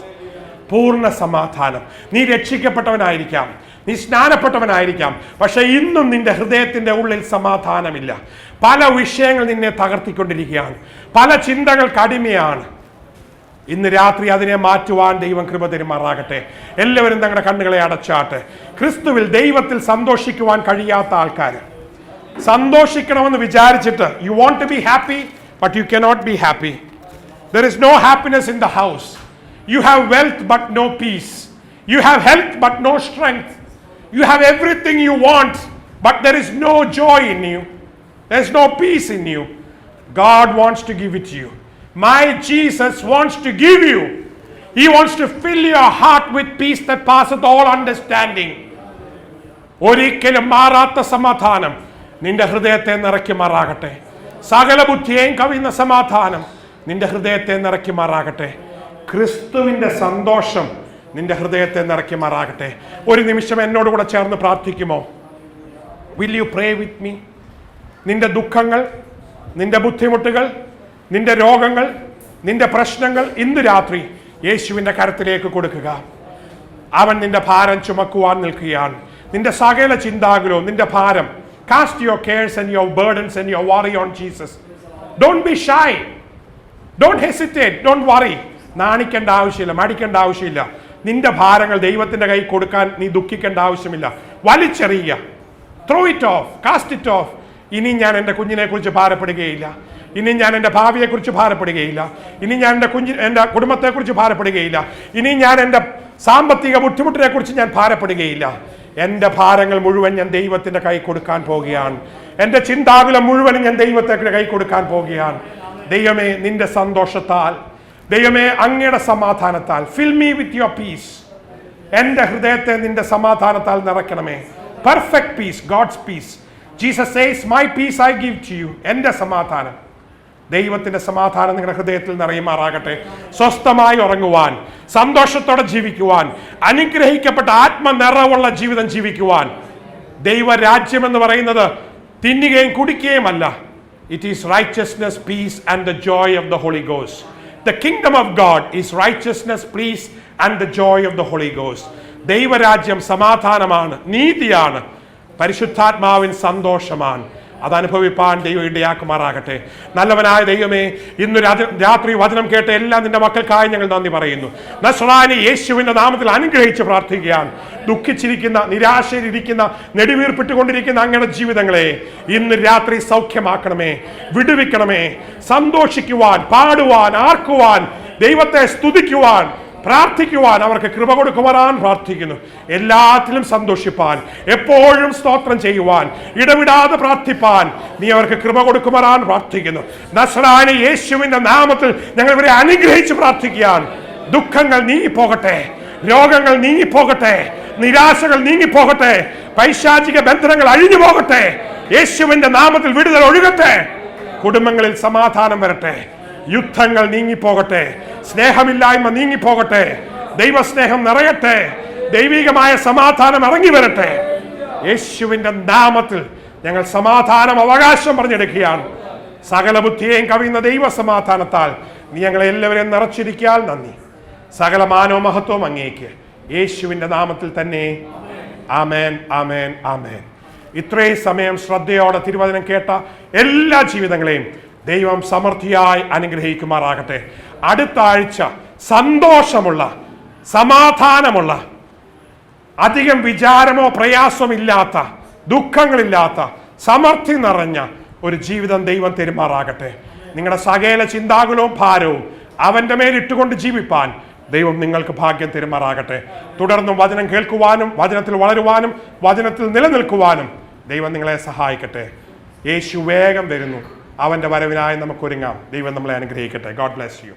പൂർണ്ണ സമാധാനം. നീ രക്ഷിക്കപ്പെട്ടവനായിരിക്കാം, നീ സ്നാനപ്പെട്ടവനായിരിക്കാം, പക്ഷെ ഇന്നും നിന്റെ ഹൃദയത്തിന്റെ ഉള്ളിൽ സമാധാനമില്ല. പല വിഷയങ്ങൾ നിന്നെ തകർത്തിക്കൊണ്ടിരിക്കുകയാണ്, പല ചിന്തകൾക്ക് അടിമയാണ്. ഇന്ന് രാത്രി അതിനെ മാറ്റുവാൻ ദൈവം കൃപ തരുമാറാകട്ടെ. എല്ലാവരും തങ്ങളുടെ കണ്ണുകളെ അടച്ചാട്ടെ. ക്രിസ്തുവിൽ ദൈവത്തിൽ സന്തോഷിക്കുവാൻ കഴിയാത്ത ആൾക്കാർ, സന്തോഷിക്കണമെന്ന് വിചാരിച്ചിട്ട് you want to be happy but you cannot be happy. There is no happiness in the house. You have wealth but no peace. You have health but no strength. You have everything you want but there is no joy in you. There is no peace in you. God wants to give it to you. My Jesus wants to give you. He wants to fill your heart with peace that passeth all understanding. ഒരിക്കലും മാറാത്ത സമാധാനം നിന്റെ ഹൃദയത്തെ നിറയ്ക്കുമാറാകട്ടെ. സകല ബുദ്ധിയെയും കവിയുന്ന സമാധാനം നിന്റെ ഹൃദയത്തെ നിറയ്ക്കുമാറാകട്ടെ. ക്രിസ്തുവിന്റെ സന്തോഷം നിന്റെ ഹൃദയത്തെ നിറയ്ക്കുമാറാകട്ടെ. ഒരു നിമിഷം എന്നോടുകൂടെ ചേർന്ന് പ്രാർത്ഥിക്കുമോ? Will you pray with me? നിന്റെ ദുഃഖങ്ങൾ, നിന്റെ ബുദ്ധിമുട്ടുകൾ, നിന്റെ രോഗങ്ങൾ, നിന്റെ പ്രശ്നങ്ങൾ ഇന്ന് രാത്രി യേശുവിന്റെ കരത്തിലേക്ക് കൊടുക്കുക. അവൻ നിന്റെ ഭാരം ചുമക്കുവാൻ നിൽക്കുകയാണ്. നിന്റെ സകല ചിന്താകുലവും നിന്റെ ഭാരം. Cast your cares and your burdens and your worry on Jesus. Don't be shy, don't hesitate, don't worry. നാണിക്കേണ്ട ആവശ്യമില്ല, മടിക്കേണ്ട ആവശ്യമില്ല. നിന്റെ ഭാരങ്ങൾ ദൈവത്തിന്റെ കൈ കൊടുക്കാൻ നീ ദുഃഖിക്കേണ്ട ആവശ്യമില്ല. വലിച്ചെറിയുക. Throw it off, cast it off. ഇനി ഞാൻ എൻ്റെ കുഞ്ഞിനെ കുറിച്ച് ഭാരപ്പെടുകയില്ല, ഇനി ഞാൻ എൻ്റെ ഭാവിയെക്കുറിച്ച് ഭാരപ്പെടുകയില്ല, ഇനി ഞാൻ എൻ്റെ കുടുംബത്തെക്കുറിച്ച് ഭാരപ്പെടുകയില്ല, ഇനി ഞാൻ എൻ്റെ സാമ്പത്തിക ബുദ്ധിമുട്ടിനെ കുറിച്ച് ഞാൻ ഭാരപ്പെടുകയില്ല. എൻ്റെ ഭാരങ്ങൾ മുഴുവൻ ഞാൻ ദൈവത്തിന്റെ കൈ കൊടുക്കാൻ പോകുകയാണ്. എൻ്റെ ചിന്താകുലം മുഴുവനും ഞാൻ ദൈവത്തിന്റെ കൈ കൊടുക്കാൻ പോകുകയാണ്. ദൈവമേ, നിന്റെ സന്തോഷത്താൽ, ദൈവമേ അങ്ങയുടെ സമാധാനത്താൽ, fill me with your peace. എൻ്റെ ഹൃദയത്തെ നിന്റെ സമാധാനത്താൽ നിറയ്ക്കണമേ. Perfect peace, God's peace. Jesus says, my peace I give to you. എൻ്റെ സമാധാനം, ദൈവത്തിന്റെ സമാധാനം നിങ്ങളുടെ ഹൃദയത്തിൽ നിറയുമാറാകട്ടെ. സ്വസ്ഥമായി ഉറങ്ങുവാൻ, സന്തോഷത്തോടെ ജീവിക്കുവാൻ, അനുഗ്രഹിക്കപ്പെട്ട ആത്മനിറവുള്ള ജീവിതം ജീവിക്കുവാൻ. ദൈവരാജ്യം എന്ന് പറയുന്നത് തിന്നുകയും കുടിക്കുകയുമല്ല. It is righteousness, peace and the joy of the Holy Ghost. The kingdom of God is righteousness, peace and the joy of the Holy Ghost. ദൈവരാജ്യം സമാധാനമാണ്, നീതിയാണ്, പരിശുദ്ധാത്മാവിൻ സന്തോഷമാണ്. അതനുഭവിപ്പാൻ ദൈവം ഇടയാക്കുമാറാകട്ടെ. നല്ലവനായ ദൈവമേ, ഇന്ന് രാത്രി വചനം കേട്ട എല്ലാ നിന്റെ മക്കൾക്കായി ഞങ്ങൾ നന്ദി പറയുന്നു. നസ്രാനി യേശുവിന്റെ നാമത്തിൽ അനുഗ്രഹിച്ച് പ്രാർത്ഥിക്കുകയാണ്. ദുഃഖിച്ചിരിക്കുന്ന, നിരാശയിലിരിക്കുന്ന, നെടുവീർപ്പിട്ടുകൊണ്ടിരിക്കുന്ന അങ്ങയുടെ ജീവിതങ്ങളെ ഇന്ന് രാത്രി സൗഖ്യമാക്കണമേ, വിടുവിക്കണമേ. സന്തോഷിക്കുവാൻ, പാടുവാൻ, ആർക്കുവാൻ, ദൈവത്തെ സ്തുതിക്കുവാൻ, പ്രാർത്ഥിക്കുവാൻ അവർക്ക് കൃപ കൊടുക്കുവാൻ പ്രാർത്ഥിക്കുന്നു. എല്ലാത്തിലും സന്തോഷിപ്പാൻ, എപ്പോഴും സ്തോത്രം ചെയ്യുവാൻ, ഇടവിടാതെ പ്രാർത്ഥിപ്പാൻ നീ അവർക്ക് കൃപ കൊടുക്കുവാൻ പ്രാർത്ഥിക്കുന്നു. നസ്രാനി യേശുവിന്റെ നാമത്തിൽ ഞങ്ങൾ ഇവരെ അനുഗ്രഹിച്ച് പ്രാർത്ഥിക്കുകയാണ്. ദുഃഖങ്ങൾ നീങ്ങിപ്പോകട്ടെ, രോഗങ്ങൾ നീങ്ങിപ്പോകട്ടെ, നിരാശകൾ നീങ്ങിപ്പോകട്ടെ, പൈശാചിക ബന്ധനങ്ങൾ അഴിഞ്ഞു പോകട്ടെ. യേശുവിന്റെ നാമത്തിൽ വിടുതൽ ഒഴുകട്ടെ. കുടുംബങ്ങളിൽ സമാധാനം വരട്ടെ, യുദ്ധങ്ങൾ നീങ്ങിപ്പോകട്ടെ, സ്നേഹമില്ലായ്മ നീങ്ങിപ്പോകട്ടെ, ദൈവസ്നേഹം നിറയട്ടെ, ദൈവികമായ സമാധാനം ഇറങ്ങി വരട്ടെ. യേശുവിന്റെ നാമത്തിൽ ഞങ്ങൾ സമാധാനം അവകാശം പറഞ്ഞെടുക്കുകയാണ്. സകല ബുദ്ധിയെയും കവിയുന്ന ദൈവ സമാധാനത്താൽ നീ ഞങ്ങളെ എല്ലാവരെയും നിറച്ചിരിക്കാൻ നന്ദി. സകല മാനവ മഹത്വം അങ്ങേക്ക് യേശുവിന്റെ നാമത്തിൽ തന്നെ. ആമേൻ, ആമേൻ, ആമേൻ. ഇത്രയും സമയം ശ്രദ്ധയോടെ തിരുവചനം കേട്ട എല്ലാ ജീവിതങ്ങളെയും ദൈവം സമൃദ്ധിയായി അനുഗ്രഹിക്കുമാറാകട്ടെ. അടുത്ത ആഴ്ച സന്തോഷമുള്ള, സമാധാനമുള്ള, അധികം വിചാരമോ പ്രയാസമില്ലാത്ത, ദുഃഖങ്ങളില്ലാത്ത, സമൃദ്ധി നിറഞ്ഞ ഒരു ജീവിതം ദൈവം തെരുമാറാകട്ടെ. നിങ്ങളുടെ സകല ചിന്താകുലവും ഭാരവും അവന്റെ മേൽ ഇട്ടുകൊണ്ട് ജീവിപ്പാൻ ദൈവം നിങ്ങൾക്ക് ഭാഗ്യം തെരുമാറാകട്ടെ. തുടർന്നും വചനം കേൾക്കുവാനും, വചനത്തിൽ വളരുവാനും, വചനത്തിൽ നിലനിൽക്കുവാനും ദൈവം നിങ്ങളെ സഹായിക്കട്ടെ. യേശു വേഗം വരുന്നു. അവന്റെ വരവിനായി നമുക്ക് ഒരുങ്ങാം. ദൈവം നമ്മളെ അനുഗ്രഹിക്കട്ടെ. God bless you.